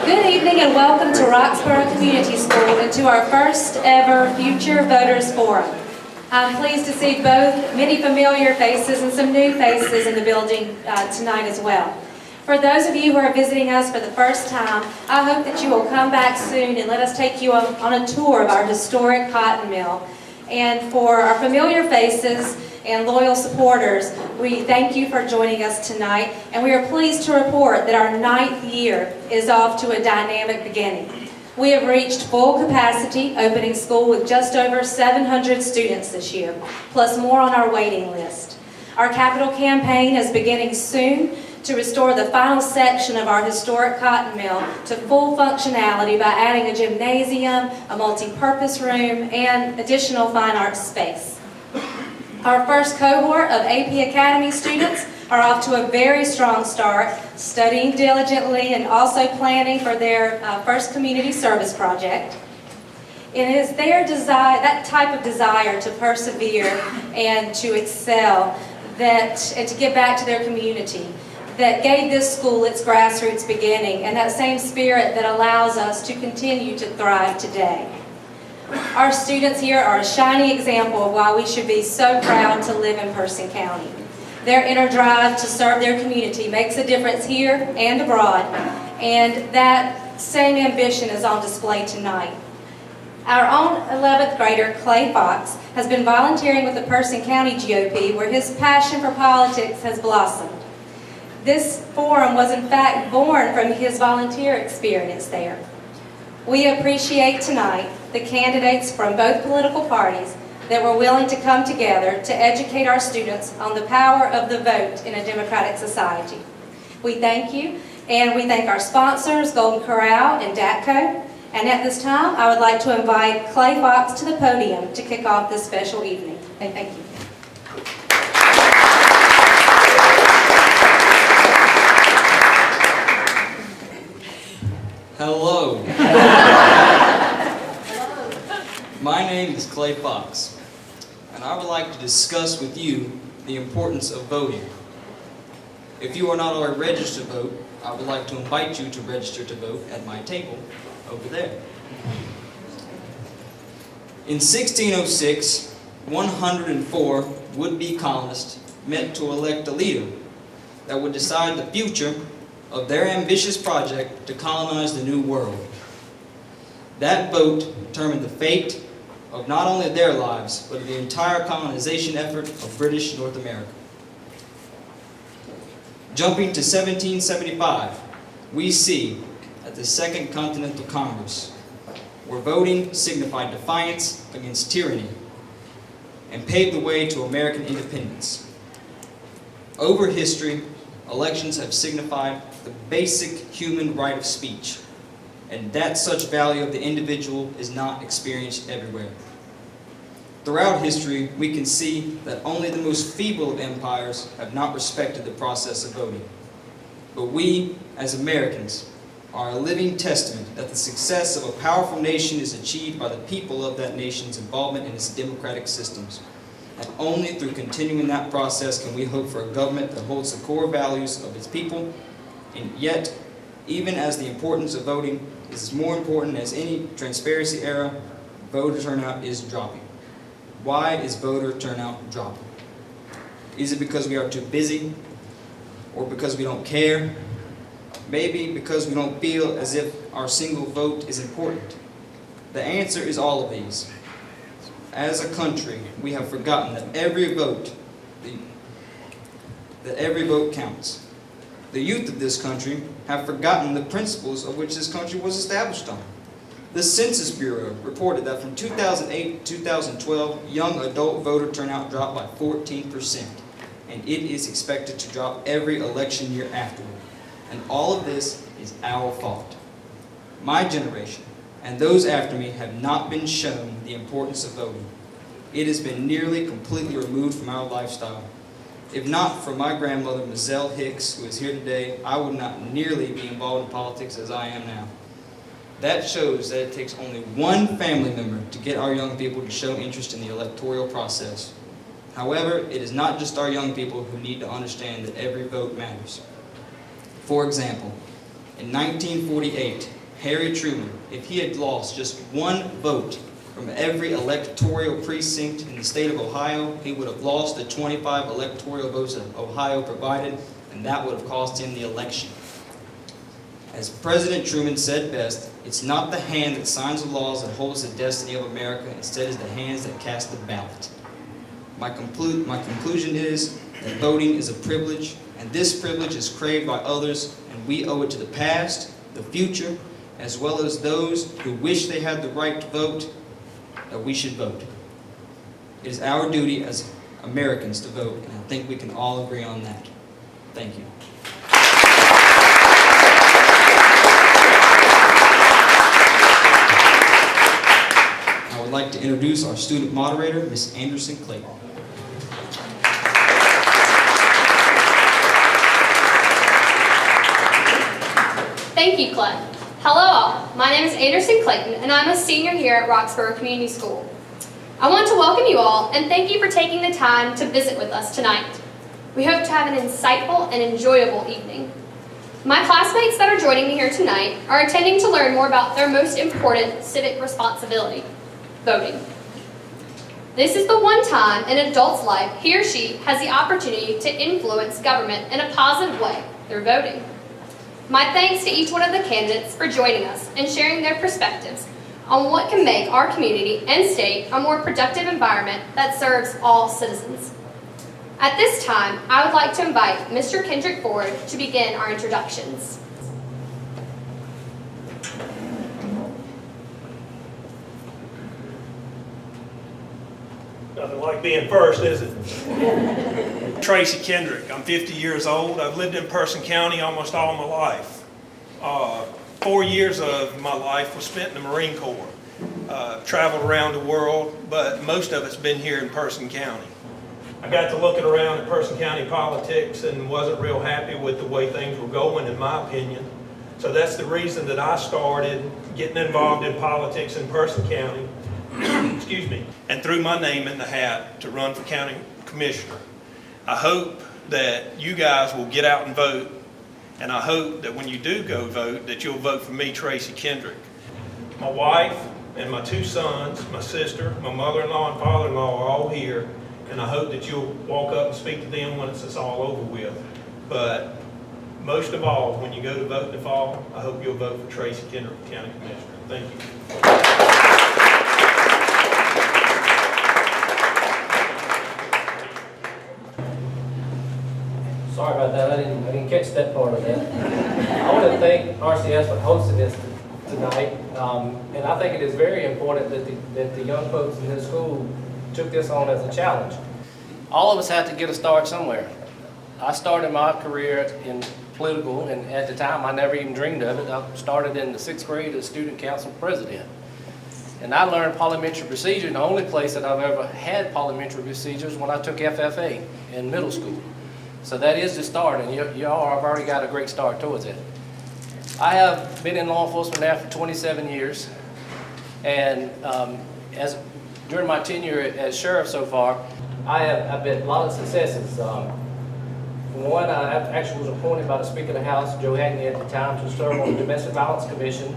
Good evening and welcome to Roxboro Community School and to our first ever Future Voters Forum. I'm pleased to see both many familiar faces and some new faces in the building tonight as well. For those of you who are visiting us for the first time, I hope that you will come back soon and let us take you on a tour of our historic cotton mill. And for our familiar faces and loyal supporters, we thank you for joining us tonight, and we are pleased to report that our 9th year is off to a dynamic beginning. We have reached full capacity, opening school with just over 700 students this year, plus more on our waiting list. Our capital campaign is beginning soon to restore the final section of our historic cotton mill to full functionality by adding a gymnasium, a multi-purpose room, and additional fine arts space. Our first cohort of AP Academy students are off to a very strong start, studying diligently and also planning for their first community service project. It is their desire, that type of desire to persevere and to excel and to give back to their community that gave this school its grassroots beginning, and that same spirit that allows us to continue to thrive today. Our students here are a shining example of why we should be so proud to live in Person County. Their inner drive to serve their community makes a difference here and abroad, and that same ambition is on display tonight. Our own 11th grader, Clay Fox, has been volunteering with the Person County GOP, where his passion for politics has blossomed. This forum was in fact born from his volunteer experience there. We appreciate tonight the candidates from both political parties that were willing to come together to educate our students on the power of the vote in a democratic society. We thank you, and we thank our sponsors, Golden Corral and DATCO. And at this time, I would like to invite Clay Fox to the podium to kick off this special evening. And thank you. Hello. My name is Clay Fox, and I would like to discuss with you the importance of voting. If you are not already registered to vote, I would like to invite you to register to vote at my table over there. In 1606, 104 would-be colonists met to elect a leader that would decide the future of their ambitious project to colonize the New World. That vote determined the fate of not only their lives, but of the entire colonization effort of British North America. Jumping to 1775, we see at the Second Continental Congress, where voting signified defiance against tyranny and paved the way to American independence. Over history, elections have signified the basic human right of speech, and that such value of the individual is not experienced everywhere. Throughout history, we can see that only the most feeble of empires have not respected the process of voting. But we, as Americans, are a living testament that the success of a powerful nation is achieved by the people of that nation's involvement in its democratic systems. And only through continuing that process can we hope for a government that holds the core values of its people. And yet, even as the importance of voting is as more important as any transparency era, voter turnout is dropping. Why is voter turnout dropping? Is it because we are too busy? Or because we don't care? Maybe because we don't feel as if our single vote is important. The answer is all of these. As a country, we have forgotten that every vote counts. The youth of this country have forgotten the principles of which this country was established on. The Census Bureau reported that from 2008 to 2012, young adult voter turnout dropped by 14%, and it is expected to drop every election year afterward. And all of this is our fault. My generation and those after me have not been shown the importance of voting. It has been nearly completely removed from our lifestyle. If not for my grandmother, Mizelle Hicks, who is here today, I would not nearly be involved in politics as I am now. That shows that it takes only one family member to get our young people to show interest in the electoral process. However, it is not just our young people who need to understand that every vote matters. For example, in 1948, Harry Truman, if he had lost just one vote from every electoral precinct in the state of Ohio, he would have lost the 25 electoral votes that Ohio provided, and that would have cost him the election. As President Truman said best, it's not the hand that signs the laws that holds the destiny of America, instead it's the hands that cast the ballot. My conclusion is that voting is a privilege, and this privilege is craved by others, and we owe it to the past, the future, as well as those who wish they had the right to vote, that we should vote. It is our duty as Americans to vote, and I think we can all agree on that. Thank you. I would like to introduce our student moderator, Ms. Anderson Clayton. Thank you, Clay. Hello all, my name is Anderson Clayton and I'm a senior here at Roxboro Community School. I want to welcome you all and thank you for taking the time to visit with us tonight. We hope to have an insightful and enjoyable evening. My classmates that are joining me here tonight are attending to learn more about their most important civic responsibility, voting. This is the one time in an adult's life he or she has the opportunity to influence government in a positive way through voting. My thanks to each one of the candidates for joining us and sharing their perspectives on what can make our community and state a more productive environment that serves all citizens. At this time, I would like to invite Mr. Kendrick forward to begin our introductions. Nothing like being first, is it? Tracy Kendrick. I'm 50 years old. I've lived in Person County almost all my life. 4 years of my life was spent in the Marine Corps. Traveled around the world, but most of it's been here in Person County. I got to looking around at Person County politics and wasn't real happy with the way things were going, in my opinion. So that's the reason that I started getting involved in politics in Person County. Excuse me, and threw my name in the hat to run for county commissioner. I hope that you guys will get out and vote, and I hope that when you do go vote, that you'll vote for me, Tracy Kendrick. My wife and my two sons, my sister, my mother-in-law and father-in-law are all here, and I hope that you'll walk up and speak to them once it's all over with. But most of all, when you go to vote in the fall, I hope you'll vote for Tracy Kendrick, County Commissioner. Thank you. Sorry about that, I didn't catch that part of that. I want to thank RCS for hosting this tonight, and I think it is very important that the young folks in this school took this on as a challenge. All of us have to get a start somewhere. I started my career in political, and at the time I never even dreamed of it. I started in the 6th grade as student council president. And I learned parliamentary procedure in the only place that I've ever had parliamentary procedures when I took FFA in middle school. So that is the start, and y'all have already got a great start towards it. I have been in law enforcement now for 27 years, and during my tenure as sheriff so far, I've had a lot of successes. For one, I actually was appointed by the Speaker of the House, Joe Hagney at the time, to serve on the Domestic Violence Commission,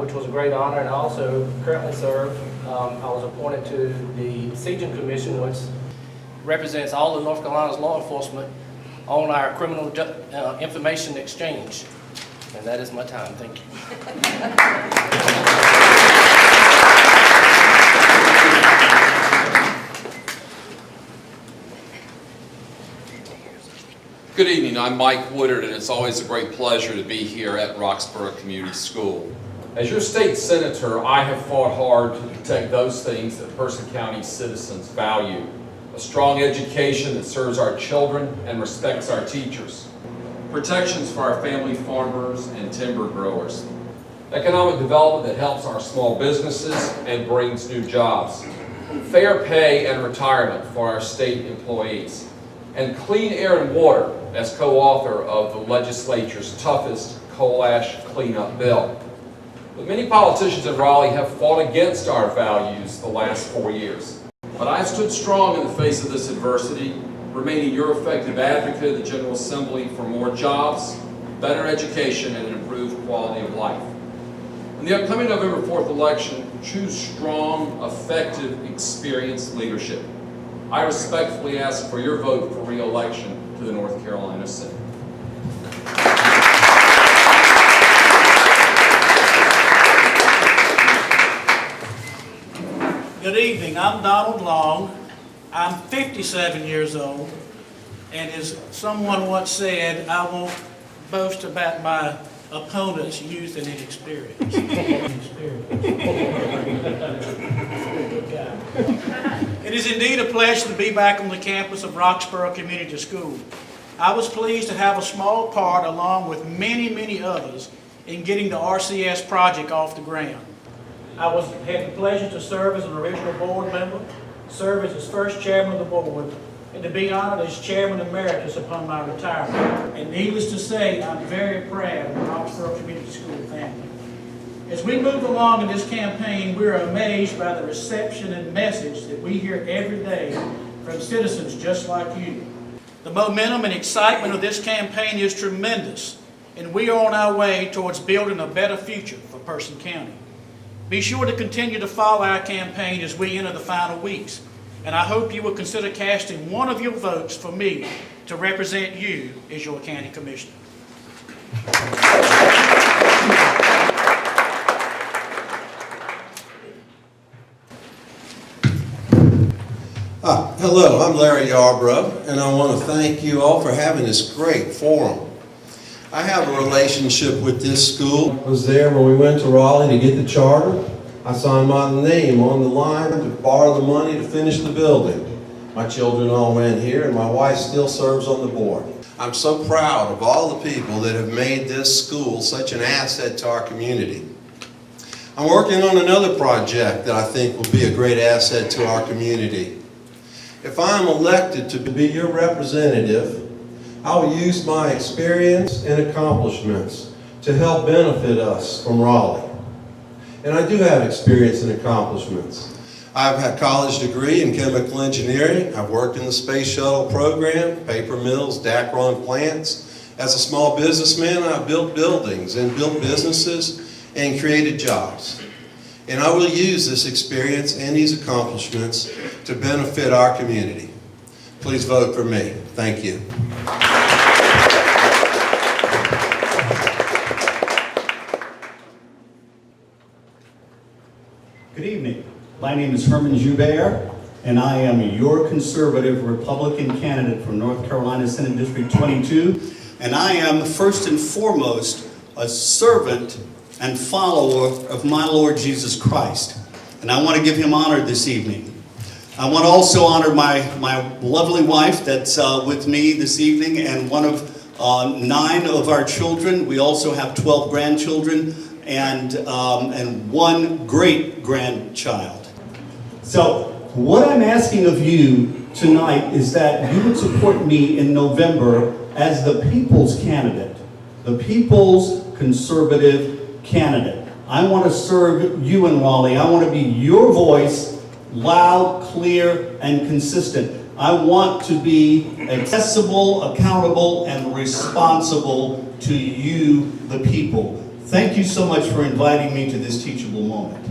which was a great honor, and I also currently serve. I was appointed to the Sieging Commission, which represents all of North Carolina's law enforcement on our criminal information exchange. And that is my time. Thank you. Good evening, I'm Mike Woodard, and it's always a great pleasure to be here at Roxboro Community School. As your state senator, I have fought hard to protect those things that Person County citizens value. A strong education that serves our children and respects our teachers. Protections for our family farmers and timber growers. Economic development that helps our small businesses and brings new jobs. Fair pay and retirement for our state employees. And clean air and water as co-author of the legislature's toughest coal ash cleanup bill. But many politicians in Raleigh have fought against our values the last 4 years. But I stood strong in the face of this adversity, remaining your effective advocate of the General Assembly for more jobs, better education, and an improved quality of life. In the upcoming November 4th election, choose strong, effective, experienced leadership. I respectfully ask for your vote for re-election to the North Carolina Senate. Good evening, I'm Donald Long. I'm 57 years old, and as someone once said, I won't boast about my opponent's youth and inexperience. It is indeed a pleasure to be back on the campus of Roxboro Community School. I was pleased to have a small part, along with many, many others, in getting the RCS project off the ground. I had the pleasure to serve as an original board member, serve as its first chairman of the board, and to be honored as chairman emeritus upon my retirement. And needless to say, I'm very proud of the Roxboro Community School family. As we move along in this campaign, we are amazed by the reception and message that we hear every day from citizens just like you. The momentum and excitement of this campaign is tremendous, and we are on our way towards building a better future for Person County. Be sure to continue to follow our campaign as we enter the final weeks, and I hope you will consider casting one of your votes for me to represent you as your county commissioner. Hello, I'm Larry Yarbrough, and I want to thank you all for having this great forum. I have a relationship with this school. I was there when we went to Raleigh to get the charter. I signed my name on the line to borrow the money to finish the building. My children all went here, and my wife still serves on the board. I'm so proud of all the people that have made this school such an asset to our community. I'm working on another project that I think will be a great asset to our community. If I'm elected to be your representative, I will use my experience and accomplishments to help benefit us from Raleigh. And I do have experience and accomplishments. I've had a college degree in chemical engineering. I've worked in the space shuttle program, paper mills, Dacron plants. As a small businessman, I've built buildings and built businesses and created jobs. And I will use this experience and these accomplishments to benefit our community. Please vote for me. Thank you. Good evening. My name is Herman Joubert, and I am your conservative Republican candidate from North Carolina Senate District 22. And I am first and foremost a servant and follower of my Lord Jesus Christ. And I want to give him honor this evening. I want to also honor my lovely wife that's with me this evening, and one of 9 of our children. We also have 12 grandchildren and 1 great-grandchild. So what I'm asking of you tonight is that you would support me in November as the people's candidate, the people's conservative candidate. I want to serve you in Raleigh. I want to be your voice, loud, clear, and consistent. I want to be accessible, accountable, and responsible to you, the people. Thank you so much for inviting me to this teachable moment.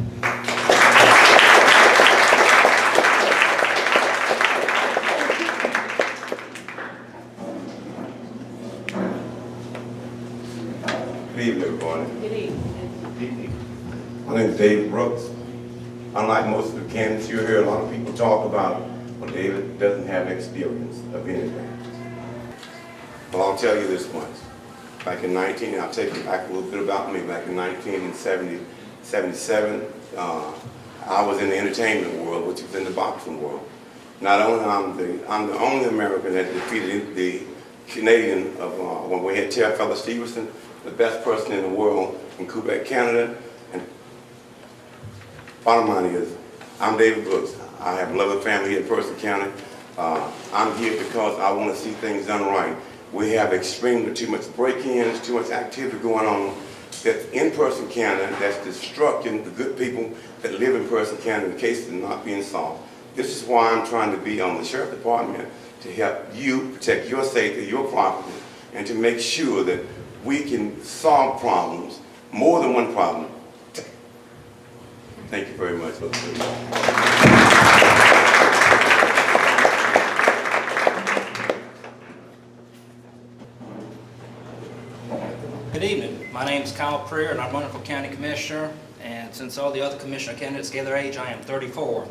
Good evening, everybody. Good evening. My name is David Brooks. Unlike most of the candidates you hear, a lot of people talk about, well, David doesn't have experience of anything. Well, I'll tell you this much. Back in I'll take you back a little bit about me. Back in 1977, I was in the entertainment world, which was in the boxing world. Not only I'm the only American that defeated the Canadian of when we had Fella Stevenson, the best person in the world in Quebec, Canada. And bottom line is, I'm David Brooks. I have a lovely family here in Person County. I'm here because I want to see things done right. We have extremely too much break-ins, too much activity going on that's in Person County that's destructing the good people that live in Person County. The cases are not being solved. This is why I'm trying to be on the Sheriff Department to help you protect your safety, your property, and to make sure that we can solve problems, more than one problem, Thank you very much. Good evening. My name is Kyle Preer, and I'm running for County Commissioner. And since all the other commissioner candidates gave their age, I am 34.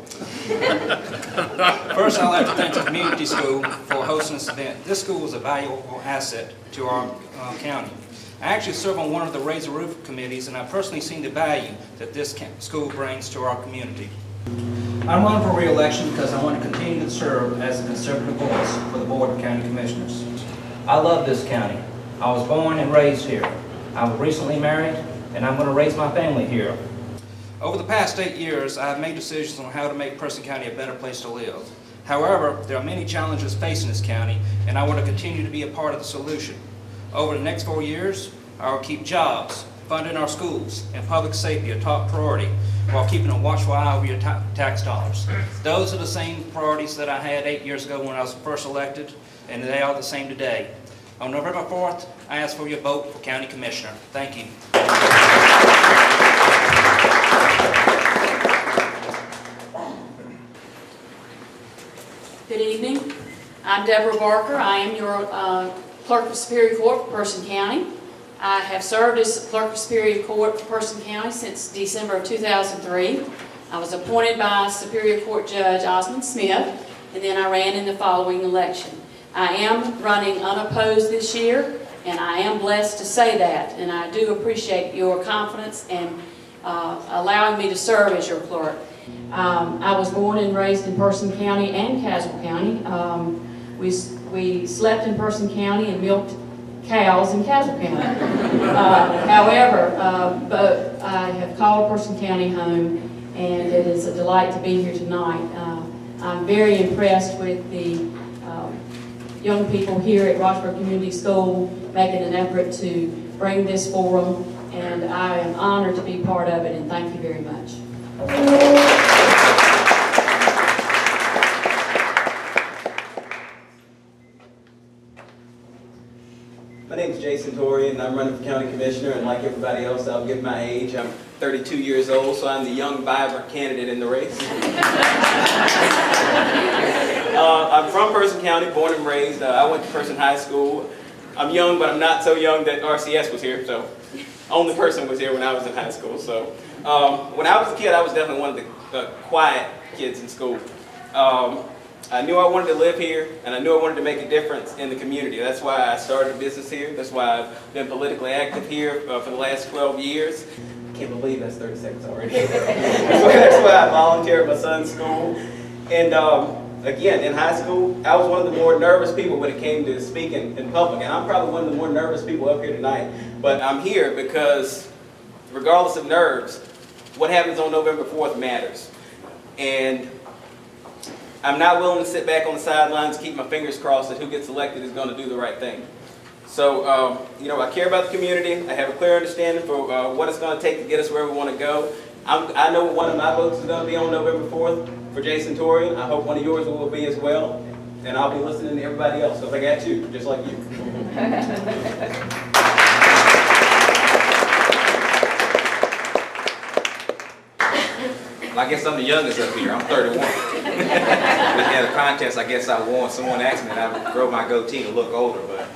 First, I'd like to thank the community school for hosting this event. This school is a valuable asset to our county. I actually serve on one of the Raise the Roof committees, and I've personally seen the value that this school brings to our community. I'm running for re-election because I want to continue to serve as a conservative voice for the Board of County Commissioners. I love this county. I was born and raised here. I was recently married, and I'm going to raise my family here. Over the past 8 years, I have made decisions on how to make Person County a better place to live. However, there are many challenges facing this county, and I want to continue to be a part of the solution. Over the next 4 years, I will keep jobs, funding our schools, and public safety a top priority, while keeping a watchful eye over your tax dollars. Those are the same priorities that I had 8 years ago when I was first elected, and they are the same today. On November 4th, I ask for your vote for County Commissioner. Thank you. Good evening. I'm Deborah Barker. I am your Clerk of Superior Court for Person County. I have served as Clerk of Superior Court for Person County since December of 2003. I was appointed by Superior Court Judge Osmond Smith, and then I ran in the following election. I am running unopposed this year, and I am blessed to say that, and I do appreciate your confidence and allowing me to serve as your clerk. I was born and raised in Person County and Caswell County. We slept in Person County and milked cows in Caswell County. However, but I have called Person County home, and it is a delight to be here tonight. I'm very impressed with the young people here at Roxboro Community School making an effort to bring this forum, and I am honored to be part of it, and thank you very much. My name is Jason Torrey, and I'm running for County Commissioner, and like everybody else, I'll give my age. I'm 32 years old, so I'm the young, vibrant candidate in the race. I'm from Person County, born and raised. I went to Person High School. I'm young, but I'm not so young that RCS was here, so only person was here when I was in high school. So when I was a kid, I was definitely one of the quiet kids in school. I knew I wanted to live here, and I knew I wanted to make a difference in the community. That's why I started a business here. That's why I've been politically active here for the last 12 years. I can't believe that's 30 seconds already. That's why I volunteer at my son's school. And again, in high school, I was one of the more nervous people when it came to speaking in public. And I'm probably one of the more nervous people up here tonight. But I'm here because regardless of nerves, what happens on November 4th matters. And I'm not willing to sit back on the sidelines, keep my fingers crossed that who gets elected is going to do the right thing. So, you know, I care about the community. I have a clear understanding for what it's going to take to get us where we want to go. I know one of my votes is going to be on November 4th for Jason Torrey. I hope one of yours will be as well. And I'll be listening to everybody else because I got you, just like you. I guess I'm the youngest up here. I'm 31. We had a contest. I guess I won. Someone asked me, and I grow my goatee to look older. But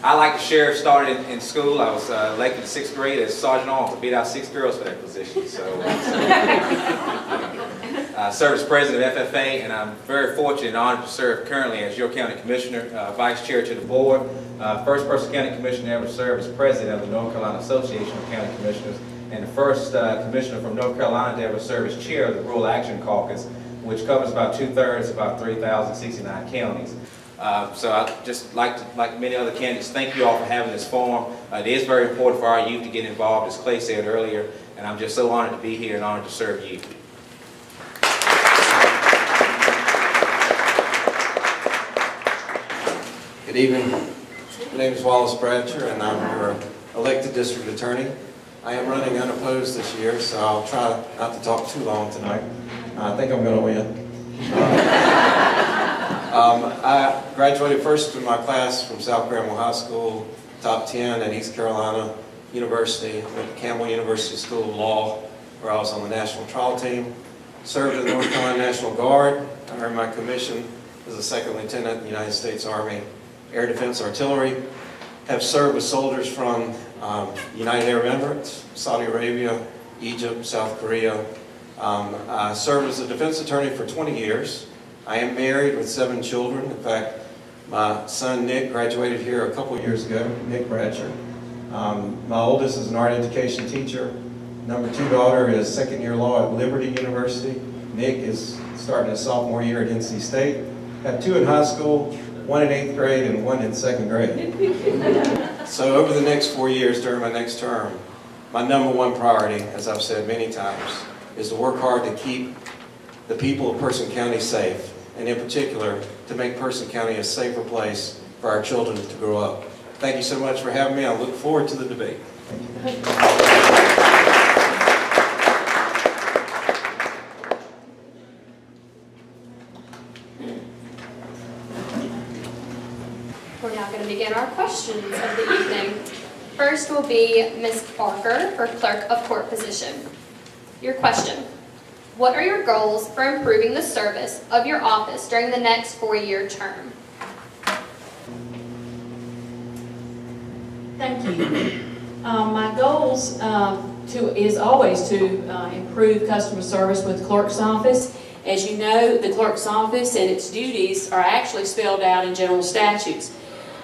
I, like the sheriff, started in school. I was elected in 6th grade as sergeant officer. Beat out 6 girls for that position. So I served as president of FFA, and I'm very fortunate and honored to serve currently as your county commissioner, vice chair to the board, first Person County commissioner ever served as president of the North Carolina Association of County Commissioners, and the first commissioner from North Carolina to ever serve as chair of the Rural Action Caucus, which covers about 2/3, about 3,069 counties. So I'd just like many other candidates, thank you all for having this forum. It is very important for our youth to get involved, as Clay said earlier, and I'm just so honored to be here and honored to serve you. Good evening. My name is Wallace Bradshaw, and I'm your elected district attorney. I am running unopposed this year, so I'll try not to talk too long tonight. I think I'm going to win. I graduated first in my class from South Carolina High School, top 10 at East Carolina University, went to Campbell University School of Law, where I was on the national trial team. Served in the North Carolina National Guard. I earned my commission as a second lieutenant in the United States Army Air Defense Artillery. Have served with soldiers from United Arab Emirates, Saudi Arabia, Egypt, South Korea. I served as a defense attorney for 20 years. I am married with 7 children. In fact, my son Nick graduated here a couple years ago, Nick Bratcher. My oldest is an art education teacher. Number 2 daughter is second-year law at Liberty University. Nick is starting his sophomore year at NC State. Have 2 in high school, 1 in 8th grade and 1 in 2nd grade. So over the next 4 years during my next term, my number 1 priority, as I've said many times, is to work hard to keep the people of Person County safe, and in particular, to make Person County a safer place for our children to grow up. Thank you so much for having me. I look forward to the debate. We're now going to begin our questions of the evening. First will be Ms. Barker for Clerk of Court position. Your question: what are your goals for improving the service of your office during the next 4-year term? Thank you. My goals is always to improve customer service with the clerk's office. As you know, the clerk's office and its duties are actually spelled out in general statutes.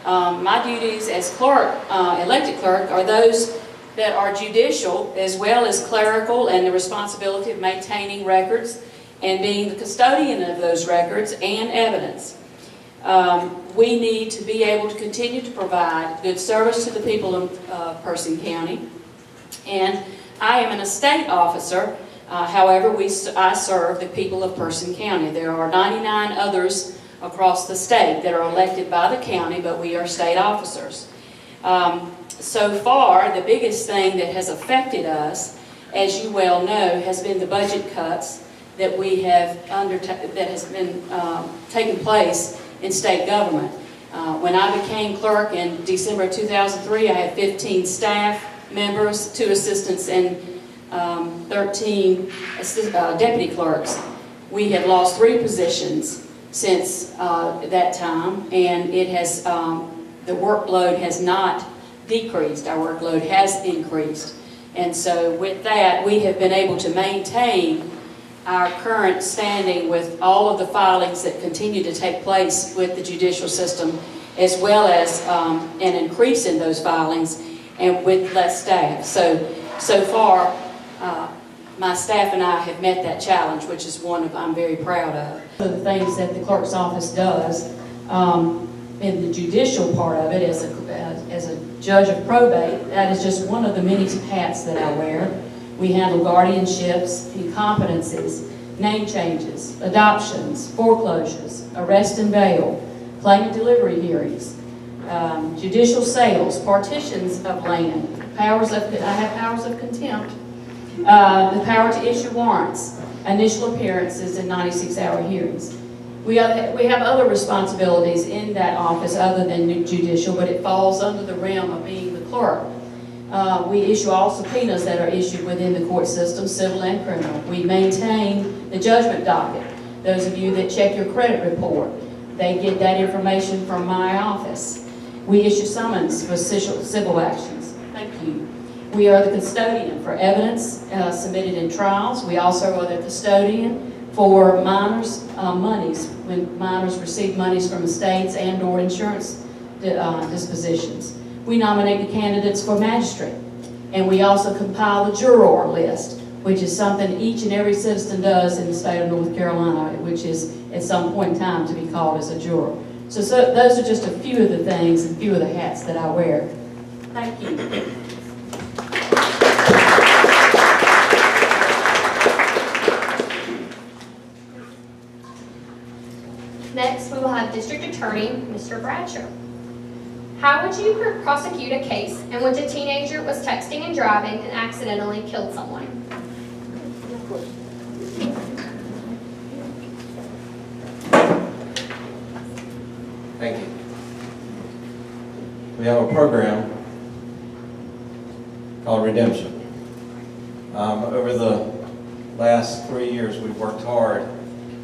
My duties as clerk, elected clerk, are those that are judicial as well as clerical, and the responsibility of maintaining records and being the custodian of those records and evidence. We need to be able to continue to provide good service to the people of Person County. And I am an estate officer. However, I serve the people of Person County. There are 99 others across the state that are elected by the county, but we are state officers. So far, the biggest thing that has affected us, as you well know, has been the budget cuts that we have that has been taking place in state government. When I became clerk in December 2003, I had 15 staff members, 2 assistants, and 13 deputy clerks. We have lost 3 positions since that time, and it has the workload has not decreased. Our workload has increased, and so with that, we have been able to maintain our current standing with all of the filings that continue to take place with the judicial system, as well as an increase in those filings and with less staff. So far, my staff and I have met that challenge, which is one I'm very proud of. So the things that the clerk's office does in the judicial part of it, as a judge of probate, that is just one of the many hats that I wear. We handle guardianships, incompetencies, name changes, adoptions, foreclosures, arrest and bail, claim and delivery hearings, judicial sales, partitions of land, I have powers of contempt, the power to issue warrants, initial appearances, and 96-hour hearings. We have other responsibilities in that office other than judicial, but it falls under the realm of being the clerk. We issue all subpoenas that are issued within the court system, civil and criminal. We maintain the judgment docket. Those of you that check your credit report, they get that information from my office. We issue summons for civil actions. Thank you. We are the custodian for evidence submitted in trials. We also are the custodian for minors' monies, when minors receive monies from estates and/or insurance dispositions. We nominate the candidates for magistrate, and we also compile the juror list, which is something each and every citizen does in the state of North Carolina, which is at some point in time to be called as a juror. So those are just a few of the things and few of the hats that I wear. Thank you. Next, we will have District Attorney Mr. Bratcher. How would you prosecute a case in which a teenager was texting and driving and accidentally killed someone? Thank you. We have a program called Redemption. Over the last 3 years, we've worked hard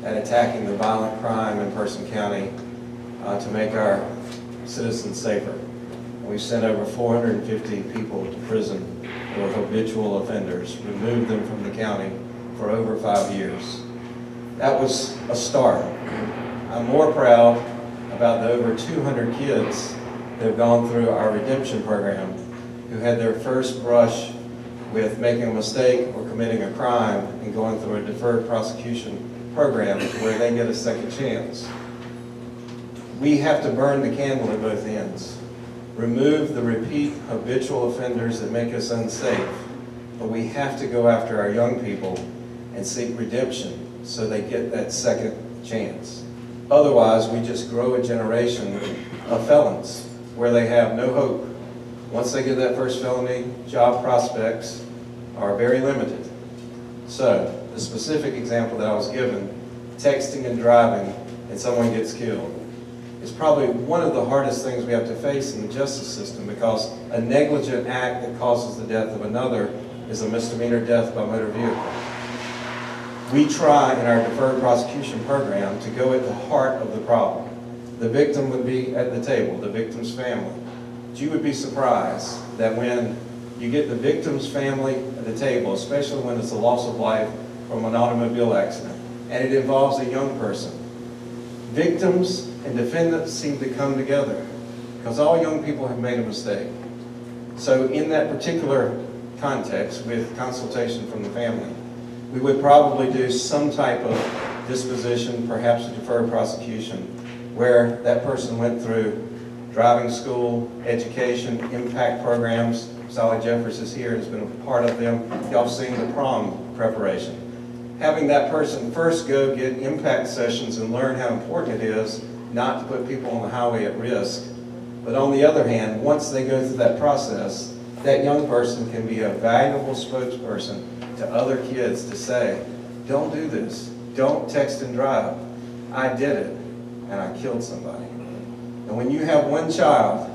at attacking the violent crime in Person County to make our citizens safer. We've sent over 450 people to prison who are habitual offenders, removed them from the county for over 5 years. That was a start. I'm more proud about the over 200 kids that have gone through our redemption program who had their first brush with making a mistake or committing a crime and going through a deferred prosecution program where they get a second chance. We have to burn the candle at both ends. Remove the repeat habitual offenders that make us unsafe, but we have to go after our young people and seek redemption so they get that second chance. Otherwise, we just grow a generation of felons where they have no hope. Once they get that first felony, job prospects are very limited. So, the specific example that I was given, texting and driving and someone gets killed, is probably one of the hardest things we have to face in the justice system, because a negligent act that causes the death of another is a misdemeanor death by motor vehicle. We try in our deferred prosecution program to go at the heart of the problem. The victim would be at the table, the victim's family. But you would be surprised that when you get the victim's family at the table, especially when it's a loss of life from an automobile accident, and it involves a young person, victims and defendants seem to come together because all young people have made a mistake. So in that particular context, with consultation from the family, we would probably do some type of disposition, perhaps a deferred prosecution, where that person went through driving school, education, impact programs. Sally Jeffers is here and has been a part of them. Y'all have seen the prom preparation. Having that person first go get impact sessions and learn how important it is not to put people on the highway at risk. But on the other hand, once they go through that process, that young person can be a valuable spokesperson to other kids to say, don't do this, don't text and drive. I did it, and I killed somebody. And when you have one child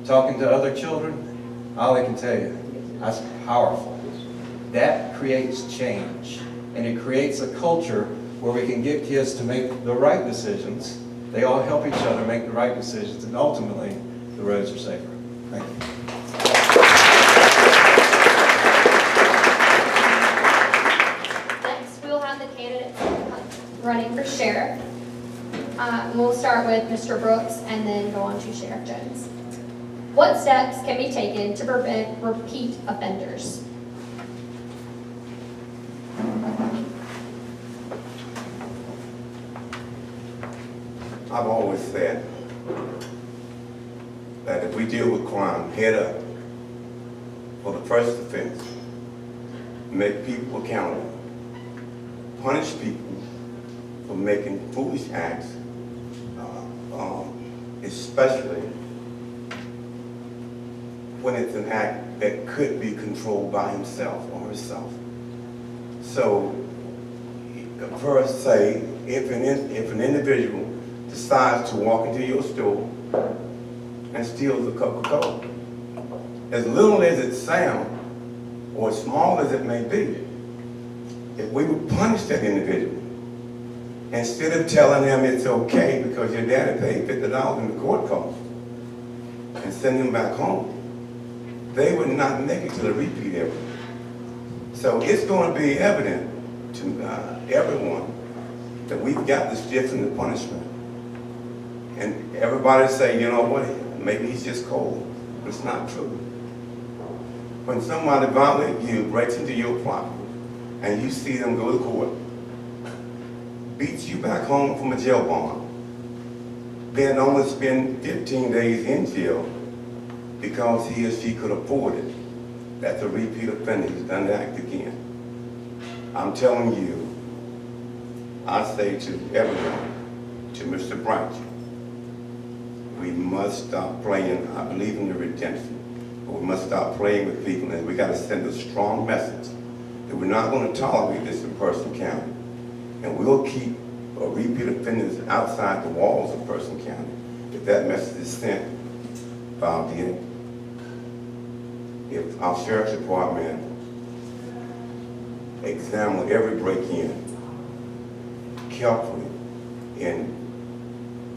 talking to other children, all I can tell you, that's powerful. That creates change, and it creates a culture where we can get kids to make the right decisions. They all help each other make the right decisions, and ultimately, the roads are safer. Thank you. Next, we'll have the candidates running for sheriff. We'll start with Mr. Brooks and then go on to Sheriff Jones. What steps can be taken to prevent repeat offenders? I've always said that if we deal with crime head up for the first offense, make people accountable, punish people for making foolish acts, especially when it's an act that could be controlled by himself or herself. So, first say, if an individual decides to walk into your store and steals a Coca-Cola, as little as it sounds, or as small as it may be, if we would punish that individual, instead of telling them it's okay because your daddy paid $50 in the court cost and send them back home, they would not make it to the repeat area. So it's going to be evident to everyone that we've got to stiffen the punishment. And everybody say, you know what, maybe he's just cold. But it's not true. When somebody violates you, breaks into your property, and you see them go to court, beats you back home from a jail bond, then only spend 15 days in jail because he or she could afford it. That's a repeat offender. He's done the act again. I'm telling you, I say to everyone, to Mr. Bright, we must stop playing. I believe in the redemption, but we must stop playing with people, and we got to send a strong message that we're not going to tolerate this in Person County, and we'll keep repeat offenders outside the walls of Person County if that message is sent by the if our sheriff's department examine every break-in carefully and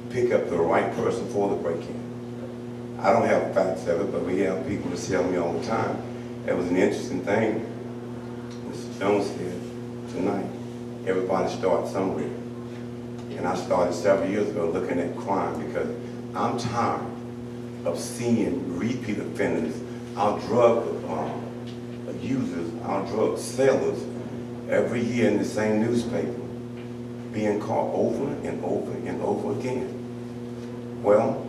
pick up the right person for the break-in. I don't have facts of it, but we have people that tell me all the time. It was an interesting thing. Mr. Jones said tonight, everybody starts somewhere. And I started several years ago looking at crime because I'm tired of seeing repeat offenders, our drug users, our drug sellers, every year in the same newspaper, being caught over and over and over again. Well,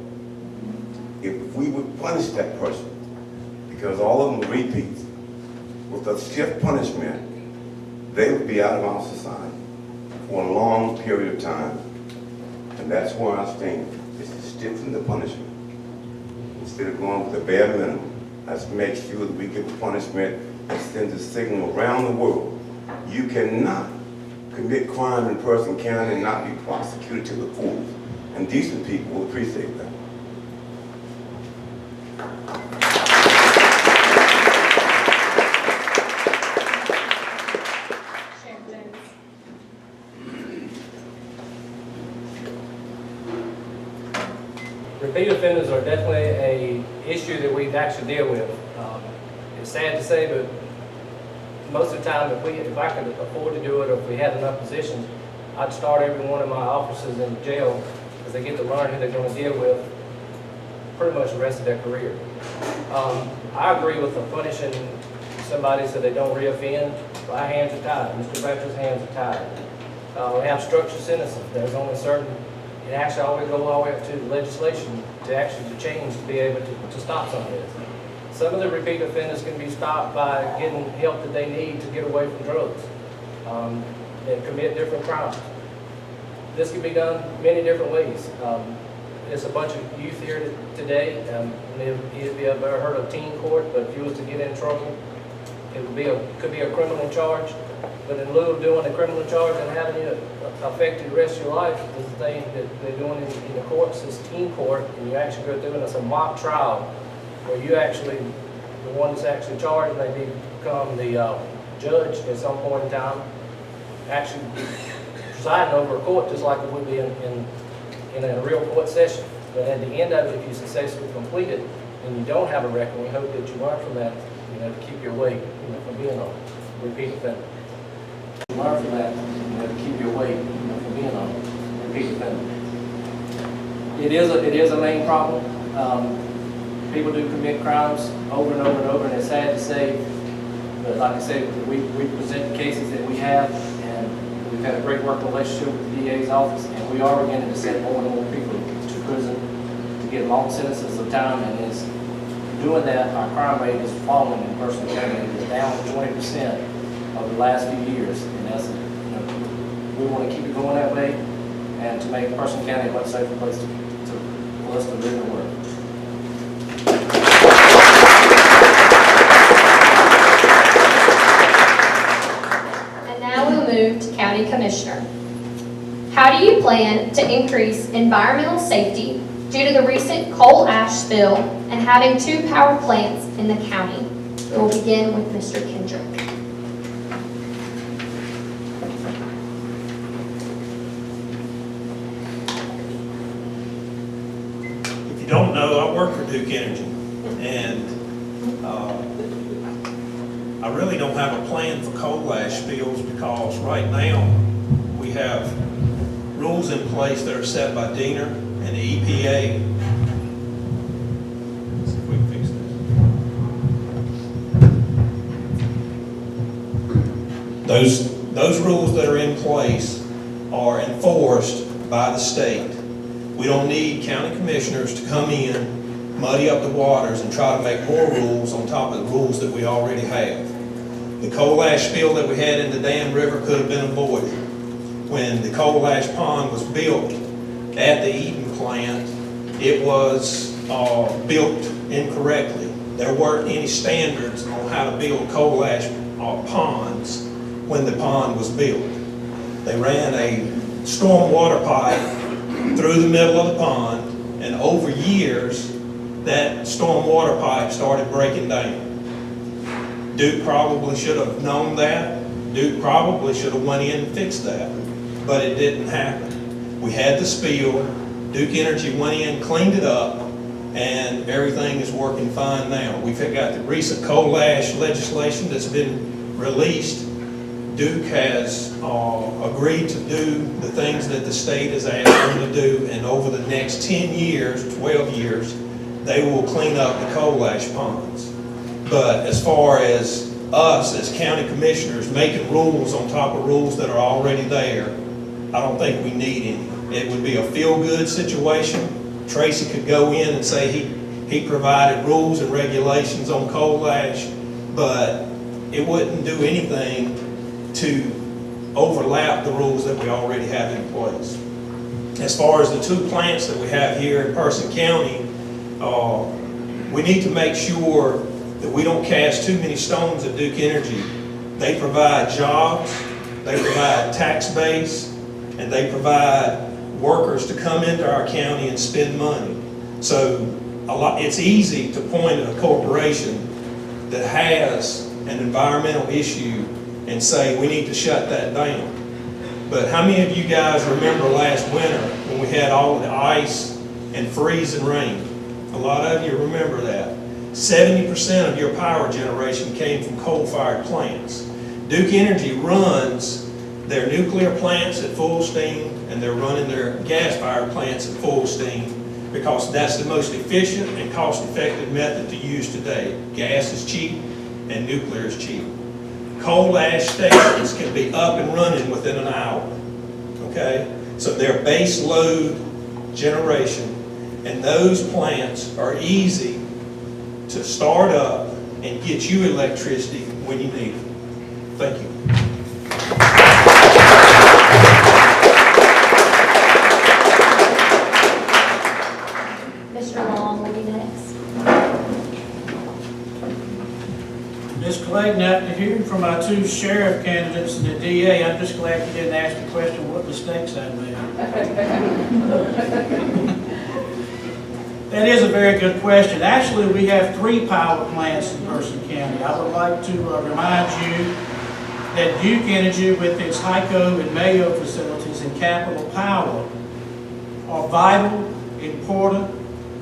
if we would punish that person, because all of them were repeats, with a stiff punishment, they would be out of our society for a long period of time. And that's where I stand, is to stiffen the punishment. Instead of going with the bare minimum, let's make sure that we give a punishment that sends a signal around the world. You cannot commit crime in Person County and not be prosecuted to the fullest. And decent people will appreciate that. Repeat offenders are definitely an issue that we actually deal with. It's sad to say, but most of the time, if I could afford to do it, or if we had enough positions, I'd start every one of my officers in jail because they get to learn who they're going to deal with pretty much the rest of their career. I agree with the punishing somebody so they don't reoffend. Our hands are tied. Mr. Bratcher's hands are tied. We have structured sentences. There's only certain. It actually always goes all the way up to legislation to change to be able to stop some of this. Some of the repeat offenders can be stopped by getting help that they need to get away from drugs and commit different crimes. This can be done many different ways. There's a bunch of youth here today. You've ever heard of teen court, but if you was to get in trouble, it could be a criminal charge. But in lieu of doing a criminal charge and having you affected the rest of your life, the thing that they're doing in the courts is teen court, and you actually go through and it's a mock trial where you actually, the one that's actually charged, they become the judge at some point in time, actually presiding over a court just like it would be in a real court session. But at the end of it, if you successfully complete it and you don't have a record, we hope that you learn from that, to keep your weight from being a repeat offender. Learn from that, to keep your weight from being a repeat offender. It is a main problem. People do commit crimes over and over and over, and it's sad to say, but like I said, we present the cases that we have, and we've had a great working relationship with the DA's office, and we are beginning to send more and more people to prison to get long sentences of time, and it's doing that, our crime rate is falling in Person County. It's down 20% over the last few years, and that's, we want to keep it going that way, and to make Person County a much safer place for us to live and work. Move to County Commissioner. How do you plan to increase environmental safety due to the recent coal ash spill and having 2 power plants in the county? We will begin with Mr. Kendrick. If you don't know, I work for Duke Energy, and I really don't have a plan for coal ash spills because right now we have rules in place that are set by DENR and the EPA. Let's see if we can fix this. Those rules that are in place are enforced by the state. We don't need county commissioners to come in, muddy up the waters, and try to make more rules on top of the rules that we already have. The coal ash spill that we had in the Dan River could have been avoided. When the coal ash pond was built at the Eaton plant, it was built incorrectly. There weren't any standards on how to build coal ash ponds when the pond was built. They ran a storm water pipe through the middle of the pond, and over years, that storm water pipe started breaking down. Duke probably should have known that Duke probably should have went in and fixed that, but it didn't happen. We had the spill, Duke Energy went in, cleaned it up, and everything is working fine now. We've got the recent coal ash legislation that's been released. Duke has agreed to do the things that the state has asked them to do, and over the next 10 years, 12 years, they will clean up the coal ash ponds. But as far as us as county commissioners making rules on top of rules that are already there, I don't think we need any. It would be a feel-good situation. Tracy could go in and say he provided rules and regulations on coal ash, but it wouldn't do anything to overlap the rules that we already have in place. As far as the two plants that we have here in Person County, we need to make sure that we don't cast too many stones at Duke Energy. They provide jobs, they provide tax base, and they provide workers to come into our county and spend money. So it's easy to point at a corporation that has an environmental issue and say we need to shut that down. But how many of you guys remember last winter when we had all the ice and freezing rain? A lot of you remember that. 70% of your power generation came from coal-fired plants. Duke Energy runs their nuclear plants at full steam, and they're running their gas-fired plants at full steam because that's the most efficient and cost-effective method to use today. Gas is cheap and nuclear is cheap. Coal ash stations can be up and running within an hour, okay? So they're base load generation, and those plants are easy to start up and get you electricity when you need it. Thank you. Mr. Long will be next. Ms. Clayton, after hearing from our two sheriff candidates and the DA, I'm just glad you didn't ask the question what mistakes I made. That is a very good question. Actually, we have 3 power plants in Person County. I would like to remind you that Duke Energy, with its Hyco and Mayo facilities and Capital Power, are vital, important,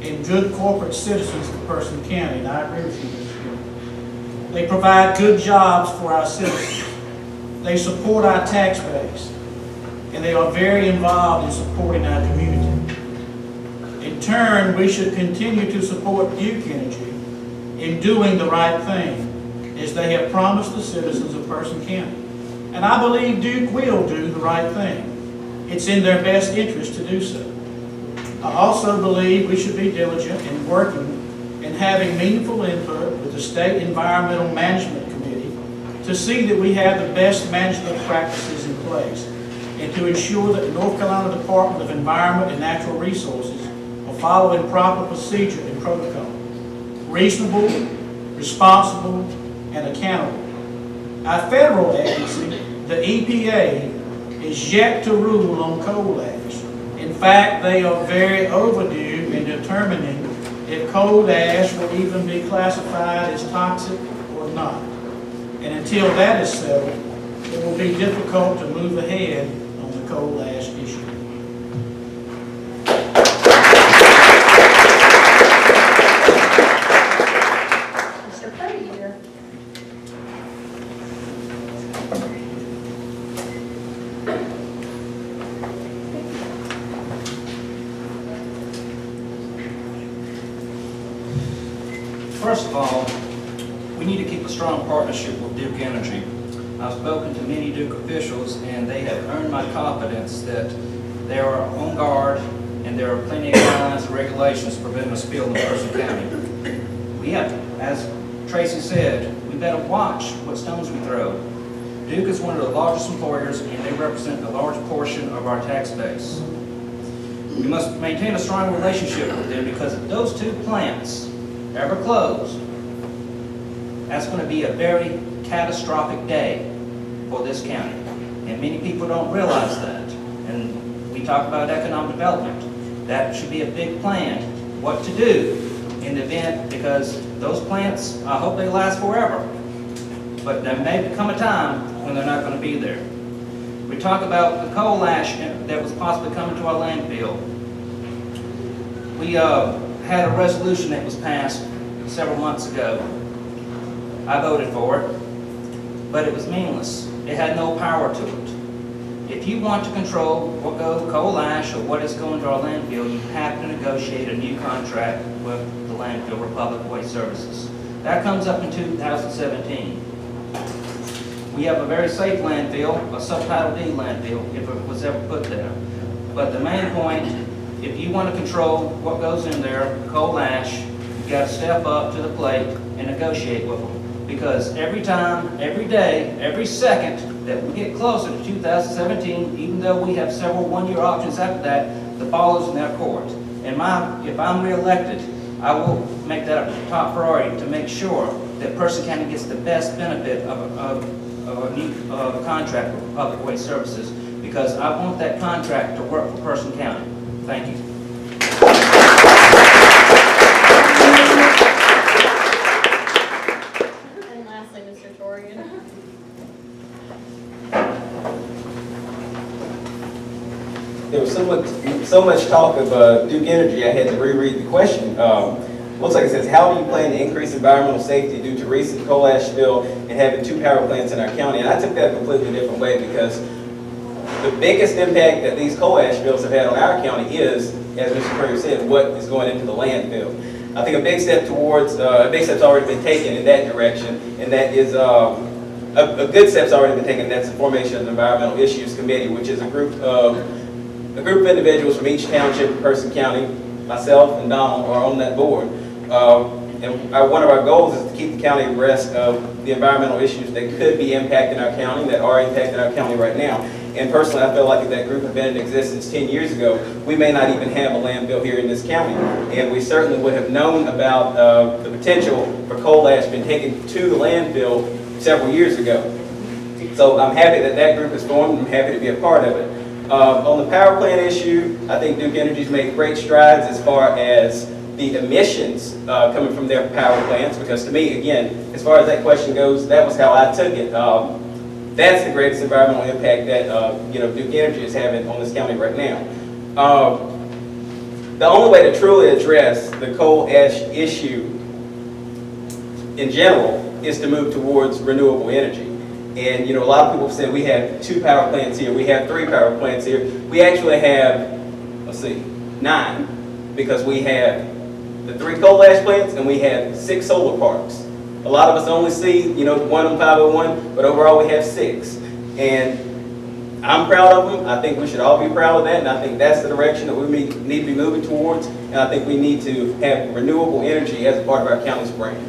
and good corporate citizens for Person County, and I agree with you, Mr. Chairman. They provide good jobs for our citizens. They support our tax base, and they are very involved in supporting our community. In turn, we should continue to support Duke Energy in doing the right thing, as they have promised the citizens of Person County. And I believe Duke will do the right thing. It's in their best interest to do so. I also believe we should be diligent in working and having meaningful input with the State Environmental Management Committee to see that we have the best management practices in place and to ensure that the North Carolina Department of Environment and Natural Resources are following proper procedure and protocol. Reasonable, responsible, and accountable. Our federal agency, the EPA, is yet to rule on coal ash. In fact, they are very overdue in determining if coal ash will even be classified as toxic or not. And until that is settled, it will be difficult to move ahead on the coal ash issue. Mr. Puryear. First of all, we need to keep a strong partnership with Duke Energy. I've spoken to many Duke officials, and they have earned my confidence that they are on guard and there are plenty of guidelines and regulations to prevent a spill in Person County. We have, as Tracy said, we better watch what stones we throw. Duke is one of the largest employers, and they represent a large portion of our tax base. We must maintain a strong relationship with them, because if those 2 plants ever close, that's going to be a very catastrophic day for this county. And many people don't realize that. And we talk about economic development. That should be a big plan, what to do in the event, because those plants, I hope they last forever. But there may come a time when they're not going to be there. We talk about the coal ash that was possibly coming to our landfill. We had a resolution that was passed several months ago. I voted for it, but it was meaningless. It had no power to it. If you want to control what goes coal ash or what is going to our landfill, you have to negotiate a new contract with the landfill, Republic Waste Services. That comes up in 2017. We have a very safe landfill, a subtitle D landfill, if it was ever put there. But the main point, if you want to control what goes in there, coal ash, you got to step up to the plate and negotiate with them. Because every time, every day, every second that we get closer to 2017, even though we have several one-year options after that, the ball is in their court. And if I'm re-elected, I will make that a top priority to make sure that Person County gets the best benefit of a new contract with Public Waste Services, because I want that contract to work for Person County. Thank you. And lastly, Mr. Torian. There was so much talk of Duke Energy, I had to reread the question. Looks like it says, how do you plan to increase environmental safety due to recent coal ash spill and having 2 power plants in our county? And I took that a completely different way, because the biggest impact that these coal ash spills have had on our county is, as Mr. Currier said, what is going into the landfill. I think a big step's already been taken in that direction, and that is a good step's already been taken. That's the formation of the Environmental Issues Committee, which is a group of individuals from each township in Person County. Myself and Donald are on that board. One of our goals is to keep the county abreast of the environmental issues that could be impacting our county, that are impacting our county right now. And personally, I feel like if that group had been in existence 10 years ago, we may not even have a landfill here in this county. And we certainly would have known about the potential for coal ash being taken to the landfill several years ago. So I'm happy that that group is formed, and I'm happy to be a part of it. On the power plant issue, I think Duke Energy's made great strides as far as the emissions coming from their power plants, because to me, again, as far as that question goes, that was how I took it. That's the greatest environmental impact that Duke Energy is having on this county right now. The only way to truly address the coal ash issue in general is to move towards renewable energy. And a lot of people have said we have 2 power plants here, we have 3 power plants here. We actually have, 9, because we have the 3 coal ash plants and we have 6 solar parks. A lot of us only see, 1 on 501, but overall we have 6. And I'm proud of them. I think we should all be proud of that, and I think that's the direction that we need to be moving towards. And I think we need to have renewable energy as a part of our county's brand.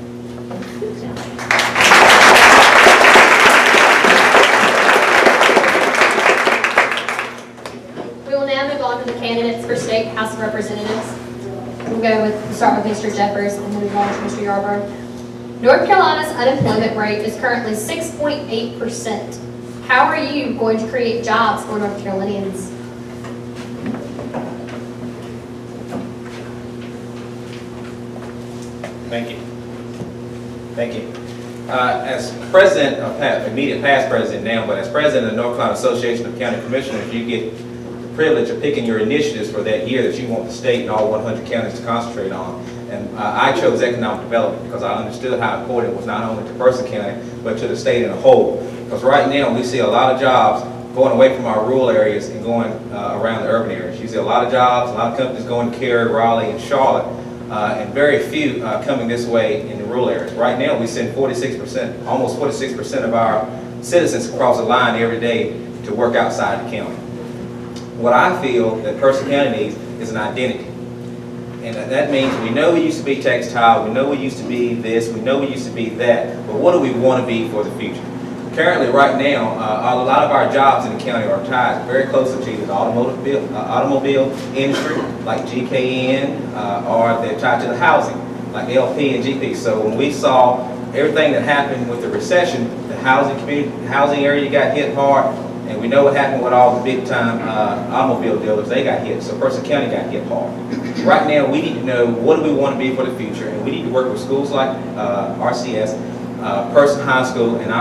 Candidates for State House of Representatives. We'll start with Mr. Jeffers and move on to Mr. Yarborough. North Carolina's unemployment rate is currently 6.8%. How are you going to create jobs for North Carolinians? Thank you. As president, immediate past president now, but as president of the North Carolina Association of County Commissioners, you get privilege of picking your initiatives for that year that you want the state and all 100 counties to concentrate on. And I chose economic development because I understood how important it was not only to Person County, but to the state in a whole. Because right now we see a lot of jobs going away from our rural areas and going around the urban areas. You see a lot of jobs, a lot of companies going to Cary, Raleigh, and Charlotte, and very few coming this way in the rural areas. Right now we send 46%, almost 46% of our citizens across the line every day to work outside the county. What I feel that Person County needs is an identity. And that means we know we used to be textile, we know we used to be this, we know we used to be that, but what do we want to be for the future? Currently, right now, a lot of our jobs in the county are tied very closely to the automobile industry, like GKN, or they're tied to the housing, like LP and GP. So when we saw everything that happened with the recession, the housing area got hit hard. And we know what happened with all the big-time automobile dealers. They got hit, so Person County got hit hard. Right now, we need to know what do we want to be for the future, and we need to work with schools like RCS Person High School and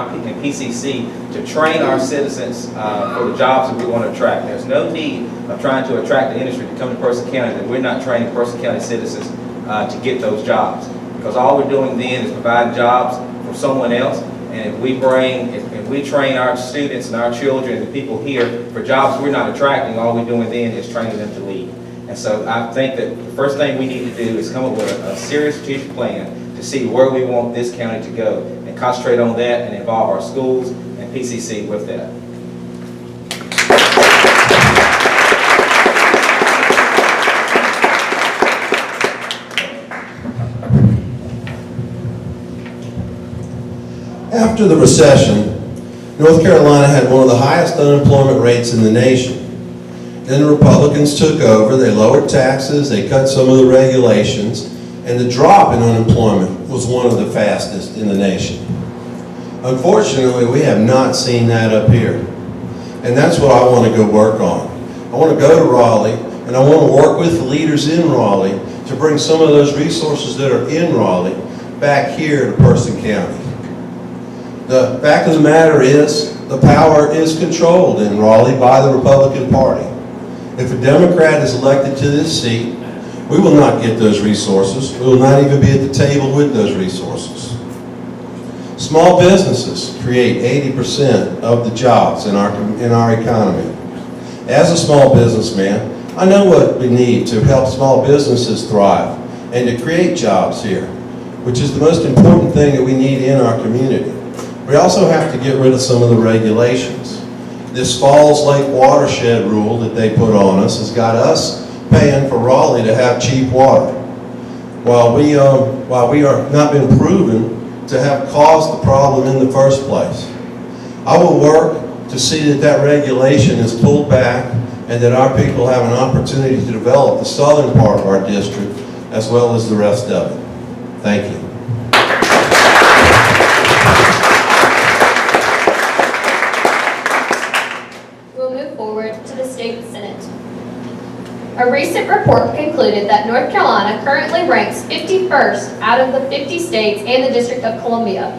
PCC to train our citizens for the jobs that we want to attract. There's no need of trying to attract the industry to come to Person County that we're not training Person County citizens to get those jobs. Because all we're doing then is providing jobs for someone else. And if we train our students and our children and the people here for jobs we're not attracting, all we're doing then is training them to leave. And so I think that the first thing we need to do is come up with a serious strategic plan to see where we want this county to go and concentrate on that and involve our schools and PCC with that. After the recession, North Carolina had one of the highest unemployment rates in the nation. Then the Republicans took over, they lowered taxes, they cut some of the regulations, and the drop in unemployment was one of the fastest in the nation. Unfortunately, we have not seen that up here. And that's what I want to go work on. I want to go to Raleigh, and I want to work with the leaders in Raleigh to bring some of those resources that are in Raleigh back here to Person County. The fact of the matter is, the power is controlled in Raleigh by the Republican Party. If a Democrat is elected to this seat, we will not get those resources. We will not even be at the table with those resources. Small businesses create 80% of the jobs in our economy. As a small businessman, I know what we need to help small businesses thrive and to create jobs here, which is the most important thing that we need in our community. We also have to get rid of some of the regulations. This Falls Lake watershed rule that they put on us has got us paying for Raleigh to have cheap water, while we are not been proven to have caused the problem in the first place. I will work to see that that regulation is pulled back and that our people have an opportunity to develop the southern part of our district as well as the rest of it. Thank you. A recent report concluded that North Carolina currently ranks 51st out of the 50 states and the District of Columbia.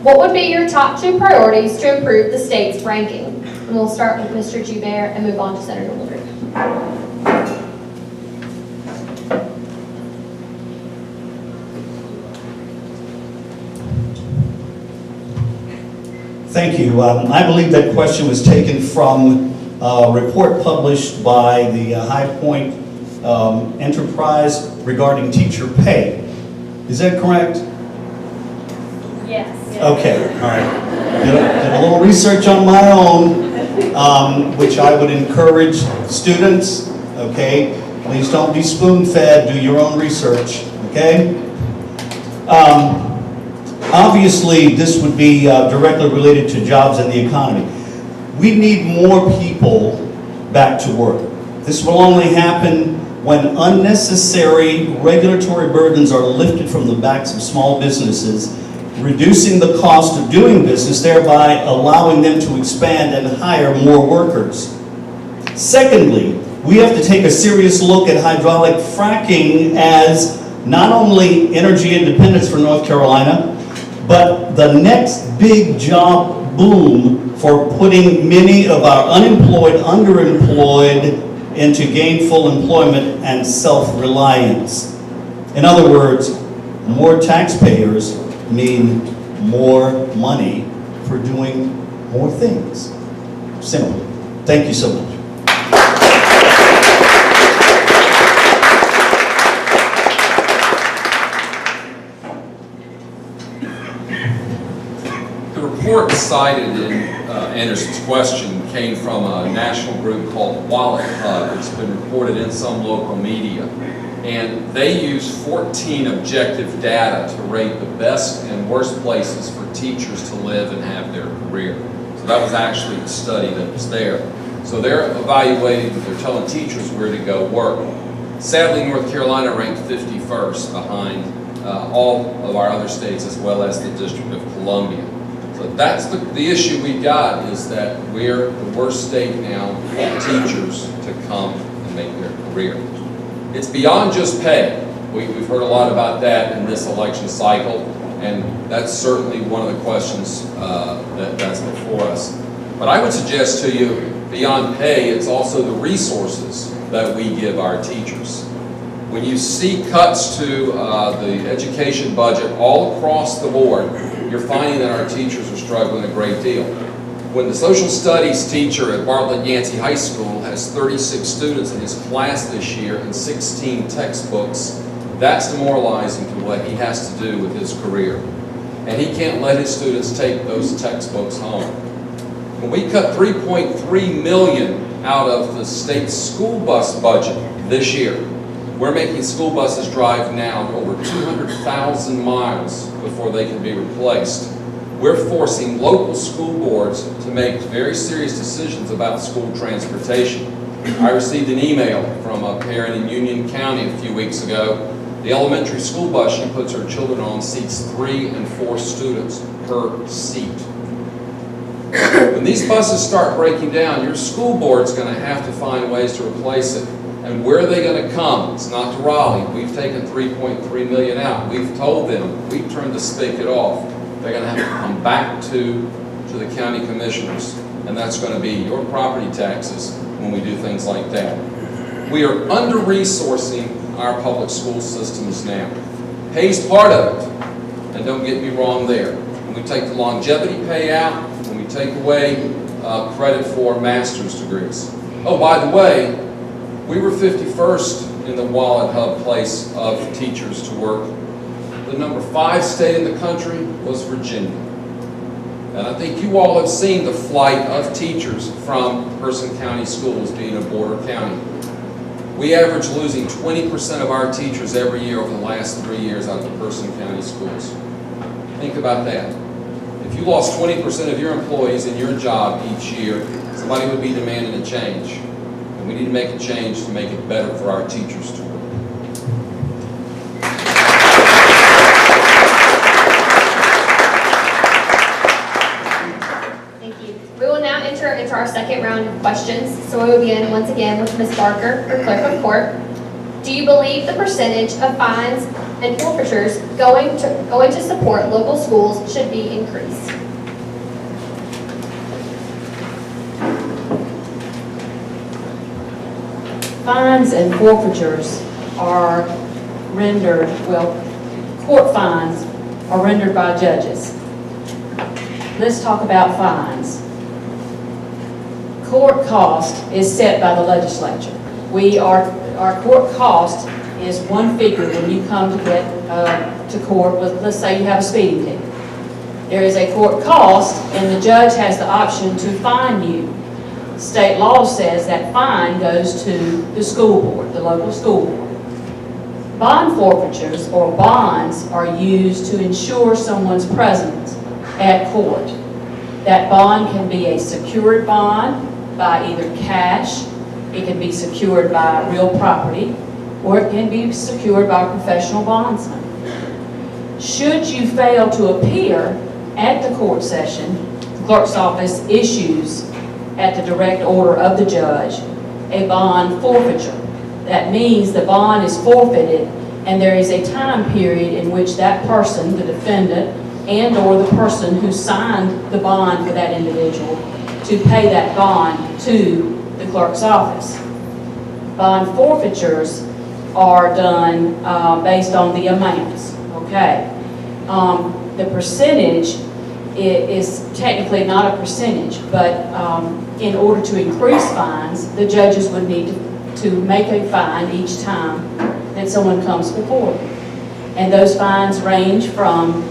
What would be your top 2 priorities to improve the state's ranking? And we'll start with Mr. Joubert and move on to Senator Woodruff. Thank you. I believe that question was taken from a report published by the High Point Enterprise regarding teacher pay. Is that correct? Yes. Okay, all right. Did a little research on my own, which I would encourage students, okay? Please don't be spoon-fed, do your own research, okay? Obviously, this would be directly related to jobs and the economy. We need more people back to work. This will only happen when unnecessary regulatory burdens are lifted from the backs of small businesses, reducing the cost of doing business, thereby allowing them to expand and hire more workers. Secondly, we have to take a serious look at hydraulic fracking as not only energy independence for North Carolina, but the next big job boom for putting many of our unemployed, underemployed into gainful employment and self-reliance. In other words, more taxpayers mean more money for doing more things. Simple. Thank you so much. The report cited in Anderson's question came from a national group called Wallet Hub. It's been reported in some local media. And they use 14 objective data to rate the best and worst places for teachers to live and have their career. So that was actually the study that was there. So they're evaluating, they're telling teachers where to go work. Sadly, North Carolina ranked 51st behind all of our other states as well as the District of Columbia. So that's the issue we've got, is that we're the worst state now for teachers to come and make their career. It's beyond just pay. We've heard a lot about that in this election cycle. And that's certainly one of the questions that's before us. But I would suggest to you, beyond pay, it's also the resources that we give our teachers. When you see cuts to the education budget all across the board, you're finding that our teachers are struggling a great deal. When the social studies teacher at Bartlett Yancey High School has 36 students in his class this year and 16 textbooks, that's demoralizing to what he has to do with his career. And he can't let his students take those textbooks home. When we cut $3.3 million out of the state school bus budget this year, we're making school buses drive now over 200,000 miles before they can be replaced. We're forcing local school boards to make very serious decisions about school transportation. I received an email from a parent in Union County a few weeks ago. The elementary school bus she puts her children on seats 3 and 4 students per seat. When these buses start breaking down, your school board's going to have to find ways to replace it. And where are they going to come? It's not to Raleigh. We've taken $3.3 million out. We've told them, we've turned the spigot off. They're going to have to come back to the county commissioners. And that's going to be your property taxes when we do things like that. We are under-resourcing our public school systems now. Pay's part of it. And don't get me wrong there. When we take the longevity pay out, when we take away credit for master's degrees. Oh, by the way, we were 51st in the wallet hub place of teachers to work. The number 5 state in the country was Virginia. And I think you all have seen the flight of teachers from Person County schools being a border county. We average losing 20% of our teachers every year over the last 3 years out of the Person County schools. Think about that. If you lost 20% of your employees in your job each year, somebody would be demanding a change. And we need to make a change to make it better for our teachers to work. Thank you. We will now enter into our second round of questions. So we will begin once again with Ms. Barker, or Clerk of Court. Do you believe the percentage of fines and forfeitures going to support local schools should be increased? Fines and forfeitures are rendered, well, court fines are rendered by judges. Let's talk about fines. Court cost is set by the legislature. Our court cost is one figure when you come to get to court with, let's say you have a speeding ticket. There is a court cost and the judge has the option to fine you. State law says that fine goes to the school board, the local school board. Bond forfeitures or bonds are used to ensure someone's presence at court. That bond can be a secured bond by either cash, it can be secured by real property, or it can be secured by a professional bondsman. Should you fail to appear at the court session, the clerk's office issues, at the direct order of the judge, a bond forfeiture. That means the bond is forfeited and there is a time period in which that person, the defendant, and or the person who signed the bond for that individual to pay that bond to the clerk's office. Bond forfeitures are done based on the amounts, okay? The percentage is technically not a percentage, but in order to increase fines, the judges would need to make a fine each time that someone comes before them. And those fines range from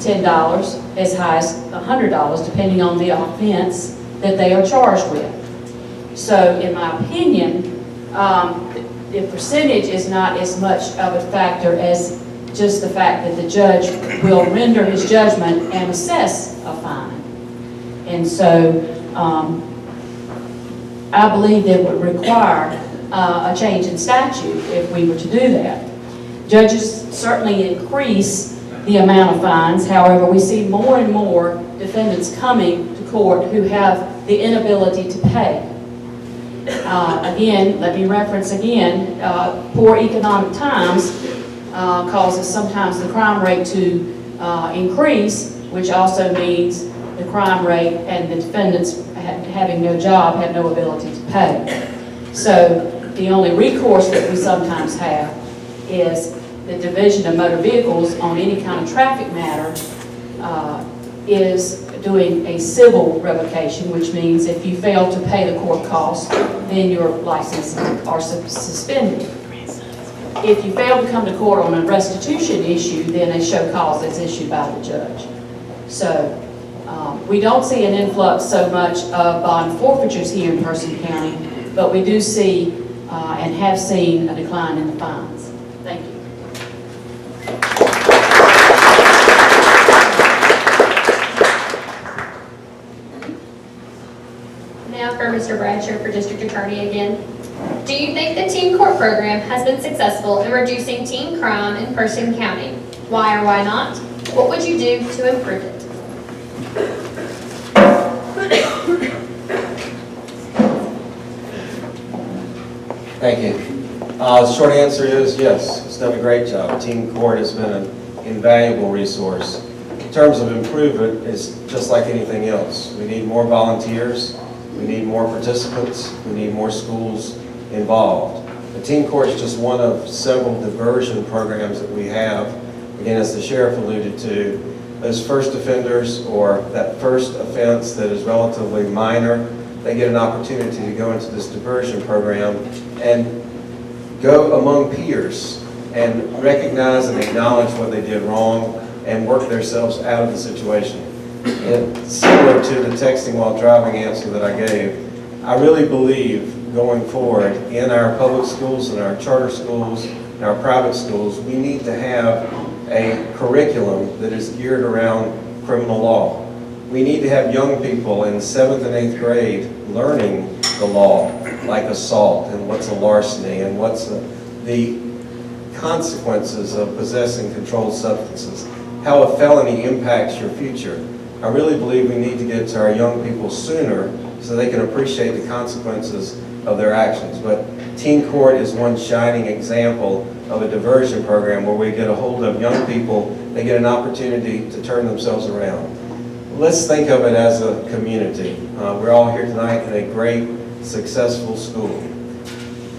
$10 as high as $100, depending on the offense that they are charged with. So in my opinion, the percentage is not as much of a factor as just the fact that the judge will render his judgment and assess a fine. And so I believe that would require a change in statute if we were to do that. Judges certainly increase the amount of fines. However, we see more and more defendants coming to court who have the inability to pay. Again, let me reference again, poor economic times causes sometimes the crime rate to increase, which also means the crime rate and the defendants having no job have no ability to pay. So the only recourse that we sometimes have is the Division of Motor Vehicles on any kind of traffic matter is doing a civil revocation, which means if you fail to pay the court costs, then your licenses are suspended. If you fail to come to court on a restitution issue, then a show cause is issued by the judge. So we don't see an influx so much of bond forfeitures here in Person County, but we do see and have seen a decline in the fines. Thank you. Now for Mr. Bradshaw for District Attorney again. Do you think the teen court program has been successful in reducing teen crime in Person County? Why or why not? What would you do to improve it? Thank you. The short answer is yes, it's done a great job. Teen court has been an invaluable resource. In terms of improvement, it's just like anything else. We need more volunteers, we need more participants, we need more schools involved. The teen court is just one of several diversion programs that we have. Again, as the sheriff alluded to, those first offenders or that first offense that is relatively minor, they get an opportunity to go into this diversion program and go among peers and recognize and acknowledge what they did wrong and work themselves out of the situation. And similar to the texting while driving answer that I gave, I really believe going forward in our public schools and our charter schools and our private schools, we need to have a curriculum that is geared around criminal law. We need to have young people in 7th and 8th grade learning the law, like assault and what's a larceny and what's the consequences of possessing controlled substances, how a felony impacts your future. I really believe we need to get to our young people sooner so they can appreciate the consequences of their actions. But teen court is one shining example of a diversion program where we get a hold of young people, they get an opportunity to turn themselves around. Let's think of it as a community. We're all here tonight in a great, successful school.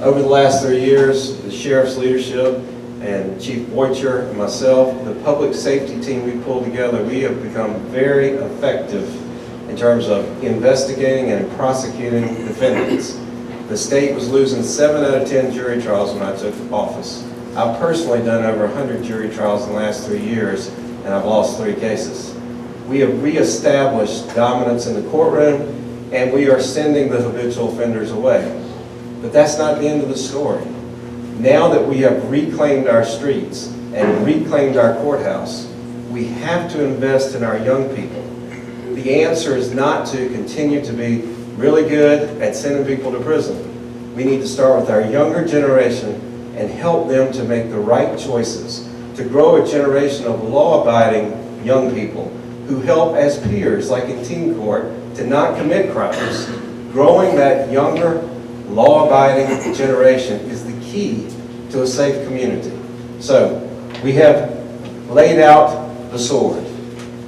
Over the last 3 years, the sheriff's leadership and Chief Boycher and myself, the public safety team we pulled together, we have become very effective in terms of investigating and prosecuting defendants. The state was losing 7 out of 10 jury trials when I took office. I've personally done over 100 jury trials in the last 3 years, and I've lost 3 cases. We have reestablished dominance in the courtroom, and we are sending the habitual offenders away. But that's not the end of the story. Now that we have reclaimed our streets and reclaimed our courthouse, we have to invest in our young people. The answer is not to continue to be really good at sending people to prison. We need to start with our younger generation and help them to make the right choices, to grow a generation of law-abiding young people who help as peers, like in teen court, to not commit crimes. Growing that younger, law-abiding generation is the key to a safe community. So, we have laid out the sword.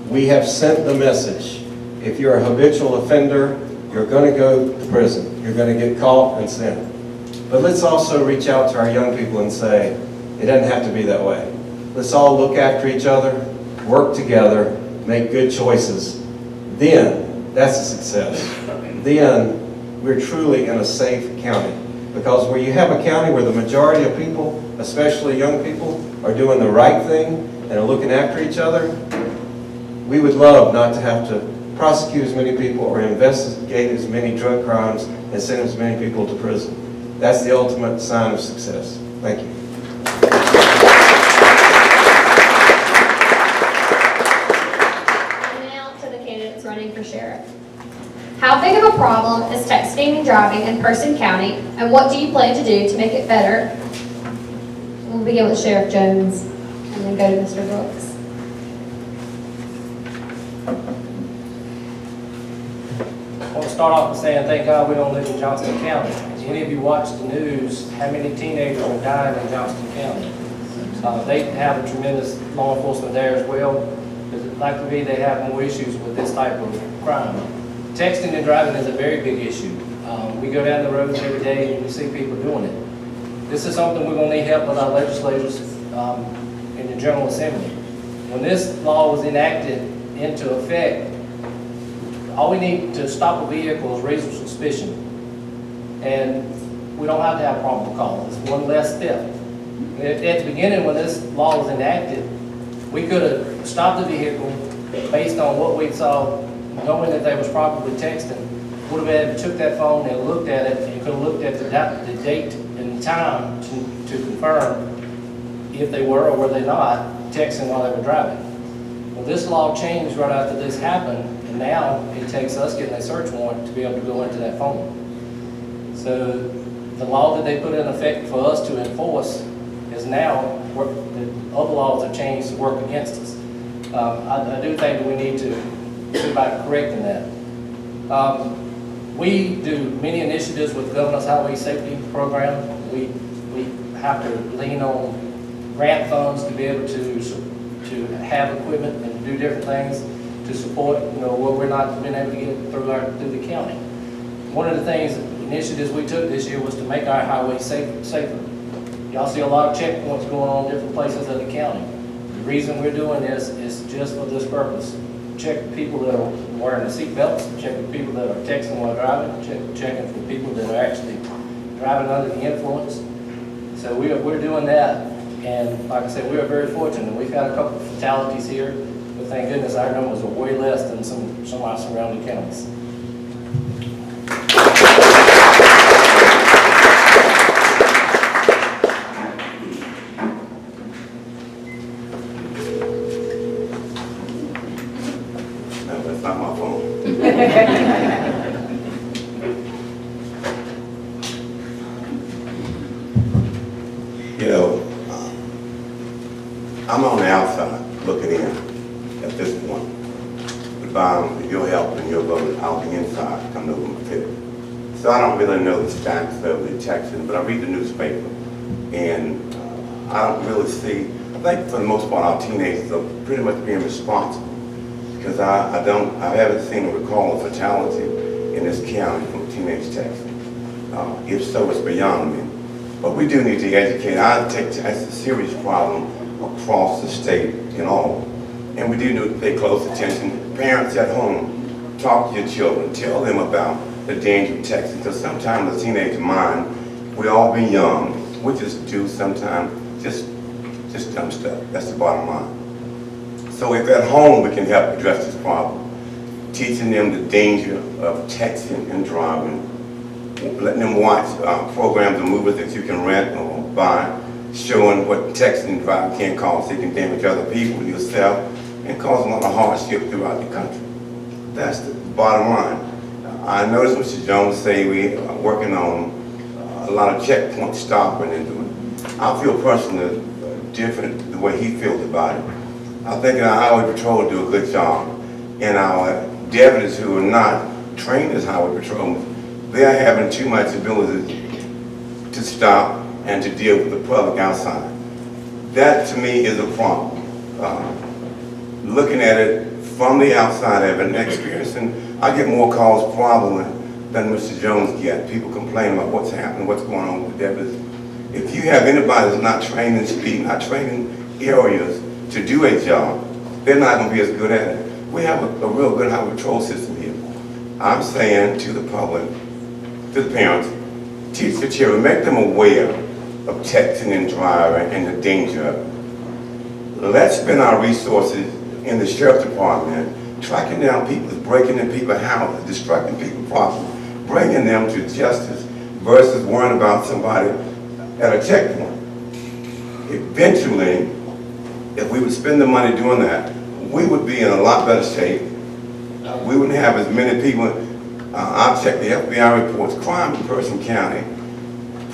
We have sent the message. If you're a habitual offender, you're going to go to prison. You're going to get caught and sent. But let's also reach out to our young people and say, it doesn't have to be that way. Let's all look after each other, work together, make good choices. Then, that's a success. Then, we're truly in a safe county. Because where you have a county where the majority of people, especially young people, are doing the right thing and are looking after each other, we would love not to have to prosecute as many people or investigate as many drug crimes and send as many people to prison. That's the ultimate sign of success. Thank you. And now to the candidates running for sheriff. How big of a problem is texting and driving in Person County, and what do you plan to do to make it better? We'll begin with Sheriff Jones, and then go to Mr. Brooks. I want to start off by saying thank God we don't live in Johnston County. As any of you watch the news, how many teenagers are dying in Johnston County? They have a tremendous law enforcement there as well. like to be they have more issues with this type of crime. Texting and driving is a very big issue. We go down the roads every day and we see people doing it. This is something we're going to need help with our legislators in the General Assembly. When this law was enacted into effect, all we need to stop a vehicle is reasonable suspicion. And we don't have to have probable cause. It's one less step. At the beginning, when this law was enacted, we could have stopped the vehicle based on what we saw, knowing that they was probably texting. Would have had took that phone and looked at it, and could have looked at the date and time to confirm if they were or were they not texting while they were driving. Well, this law changed right after this happened, and now it takes us getting a search warrant to be able to go into that phone. So the law that they put in effect for us to enforce is now, the other laws have changed to work against us. I do think that we need to see about correcting that. We do many initiatives with the Governor's Highway Safety Program. We have to lean on grant funds to be able to have equipment and do different things to support, what we're not being able to get through the county. One of the initiatives we took this year was to make our highways safer. Y'all see a lot of checkpoints going on in different places of the county. The reason we're doing this is just for this purpose. Check people that are wearing the seat belts, check the people that are texting while driving, checking for people that are actually driving under the influence. So we're doing that, and like I said, we are very fortunate. We've had a couple of fatalities here, but thank goodness our numbers are way less than some of our surrounding counties. I'm on the outside looking in at this point. But by your help and your vote, I'll be inside coming over my pit. So I don't really know the stats of the Texan, but I read the newspaper. And I don't really see, I think for the most part our teenagers are pretty much being responsible. Because I haven't seen or recall a fatality in this county from a teenage Texan. If so, it's beyond me. But we do need to educate. I take that's a serious problem across the state and all. And we do need to pay close attention. Parents at home, talk to your children, tell them about the danger of texting. Because sometimes the teenage mind, we all be young, we just do sometimes just dumb stuff. That's the bottom line. So if at home we can help address this problem, teaching them the danger of texting and driving, letting them watch programs and movies that you can rent or buy, showing what texting and driving can cause. It can damage other people, yourself, and cause a lot of hardship throughout the country. That's the bottom line. I noticed Mr. Jones say we are working on a lot of checkpoint stopping and doing. I feel personally different the way he feels about it. I think our Highway Patrol do a good job, and our deputies who are not trained as Highway Patrolmen, they are having too much ability to stop and to deal with the public outside. That to me is a problem. Looking at it from the outside of it and experiencing, I get more calls probably than Mr. Jones gets. People complain about what's happening, what's going on with the deputies. If you have anybody that's not trained in speed, not trained in areas to do a job, they're not going to be as good at it. We have a real good highway patrol system here. I'm saying to the public, to the parents, teach the children, make them aware of texting and driving and the danger of it. Let's spend our resources in the sheriff's department tracking down people, breaking in people's houses, destructing people's property, bringing them to justice versus worrying about somebody at a checkpoint. Eventually, if we would spend the money doing that, we would be in a lot better shape. We wouldn't have as many people. I've checked the FBI reports. Crime in Person County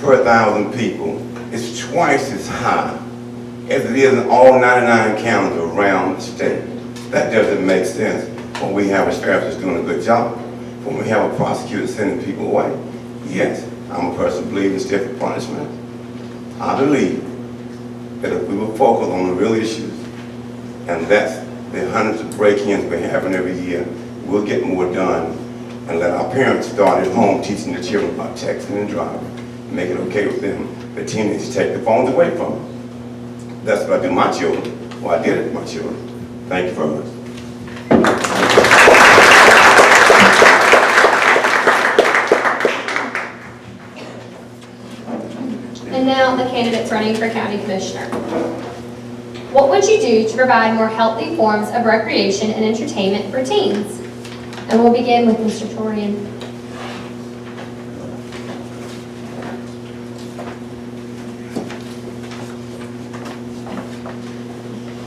per 1,000 people is twice as high as it is in all 99 counties around the state. That doesn't make sense when we have a sheriff that's doing a good job, when we have a prosecutor sending people away. Yes, I'm a person who believes in stiffer punishment. I believe that if we will focus on the real issues, and that's the hundreds of break-ins we're having every year, we'll get more done. And let our parents start at home teaching the children about texting and driving. Make it okay with them. The teenagers take the phones away from them. That's what I do with my children. Well, I did it with my children. Thank you very much. And now the candidates running for county commissioner. What would you do to provide more healthy forms of recreation and entertainment for teens? And we'll begin with Mr. Torian.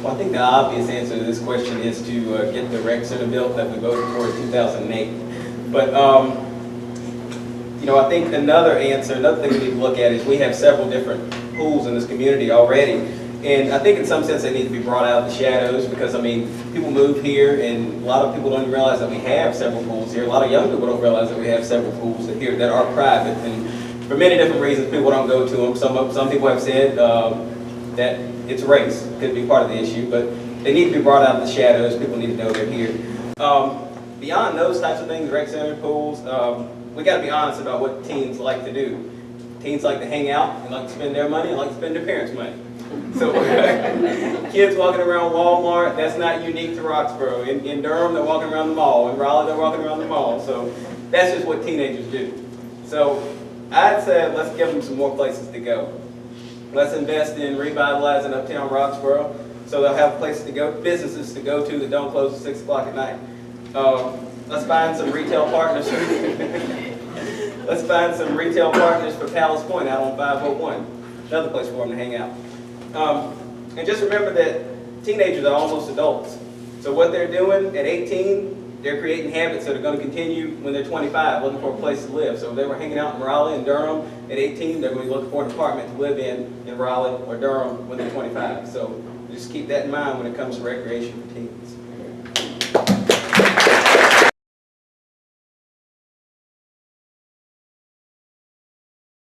Well, I think the obvious answer to this question is to get the rec center built that we voted for in 2008. But, you know, I think another thing we need to look at is we have several different pools in this community already. And I think in some sense they need to be brought out of the shadows because, I mean, people move here and a lot of people don't even realize that we have several pools here. A lot of young people don't realize that we have several pools here that are private. And for many different reasons, people don't go to them. Some people have said that it's race, could be part of the issue, but they need to be brought out of the shadows. People need to know they're here. Beyond those types of things, rec center pools, we got to be honest about what teens like to do. Teens like to hang out and like to spend their money and like to spend their parents' money. So kids walking around Walmart, that's not unique to Roxboro. In Durham, they're walking around the mall. In Raleigh, they're walking around the mall. So that's just what teenagers do. So I'd say let's give them some more places to go. Let's invest in revitalizing Uptown Roxboro so they'll have places to go, businesses to go to that don't close at 6 o'clock at night. Let's find some retail partners. Let's find some retail partners for Palace Point out on 501. Another place for them to hang out. And just remember that teenagers are almost adults. So what they're doing at 18, they're creating habits that are going to continue when they're 25, looking for a place to live. So if they were hanging out in Raleigh and Durham at 18, they're going to be looking for an apartment to live in Raleigh or Durham when they're 25. So just keep that in mind when it comes to recreation for teens.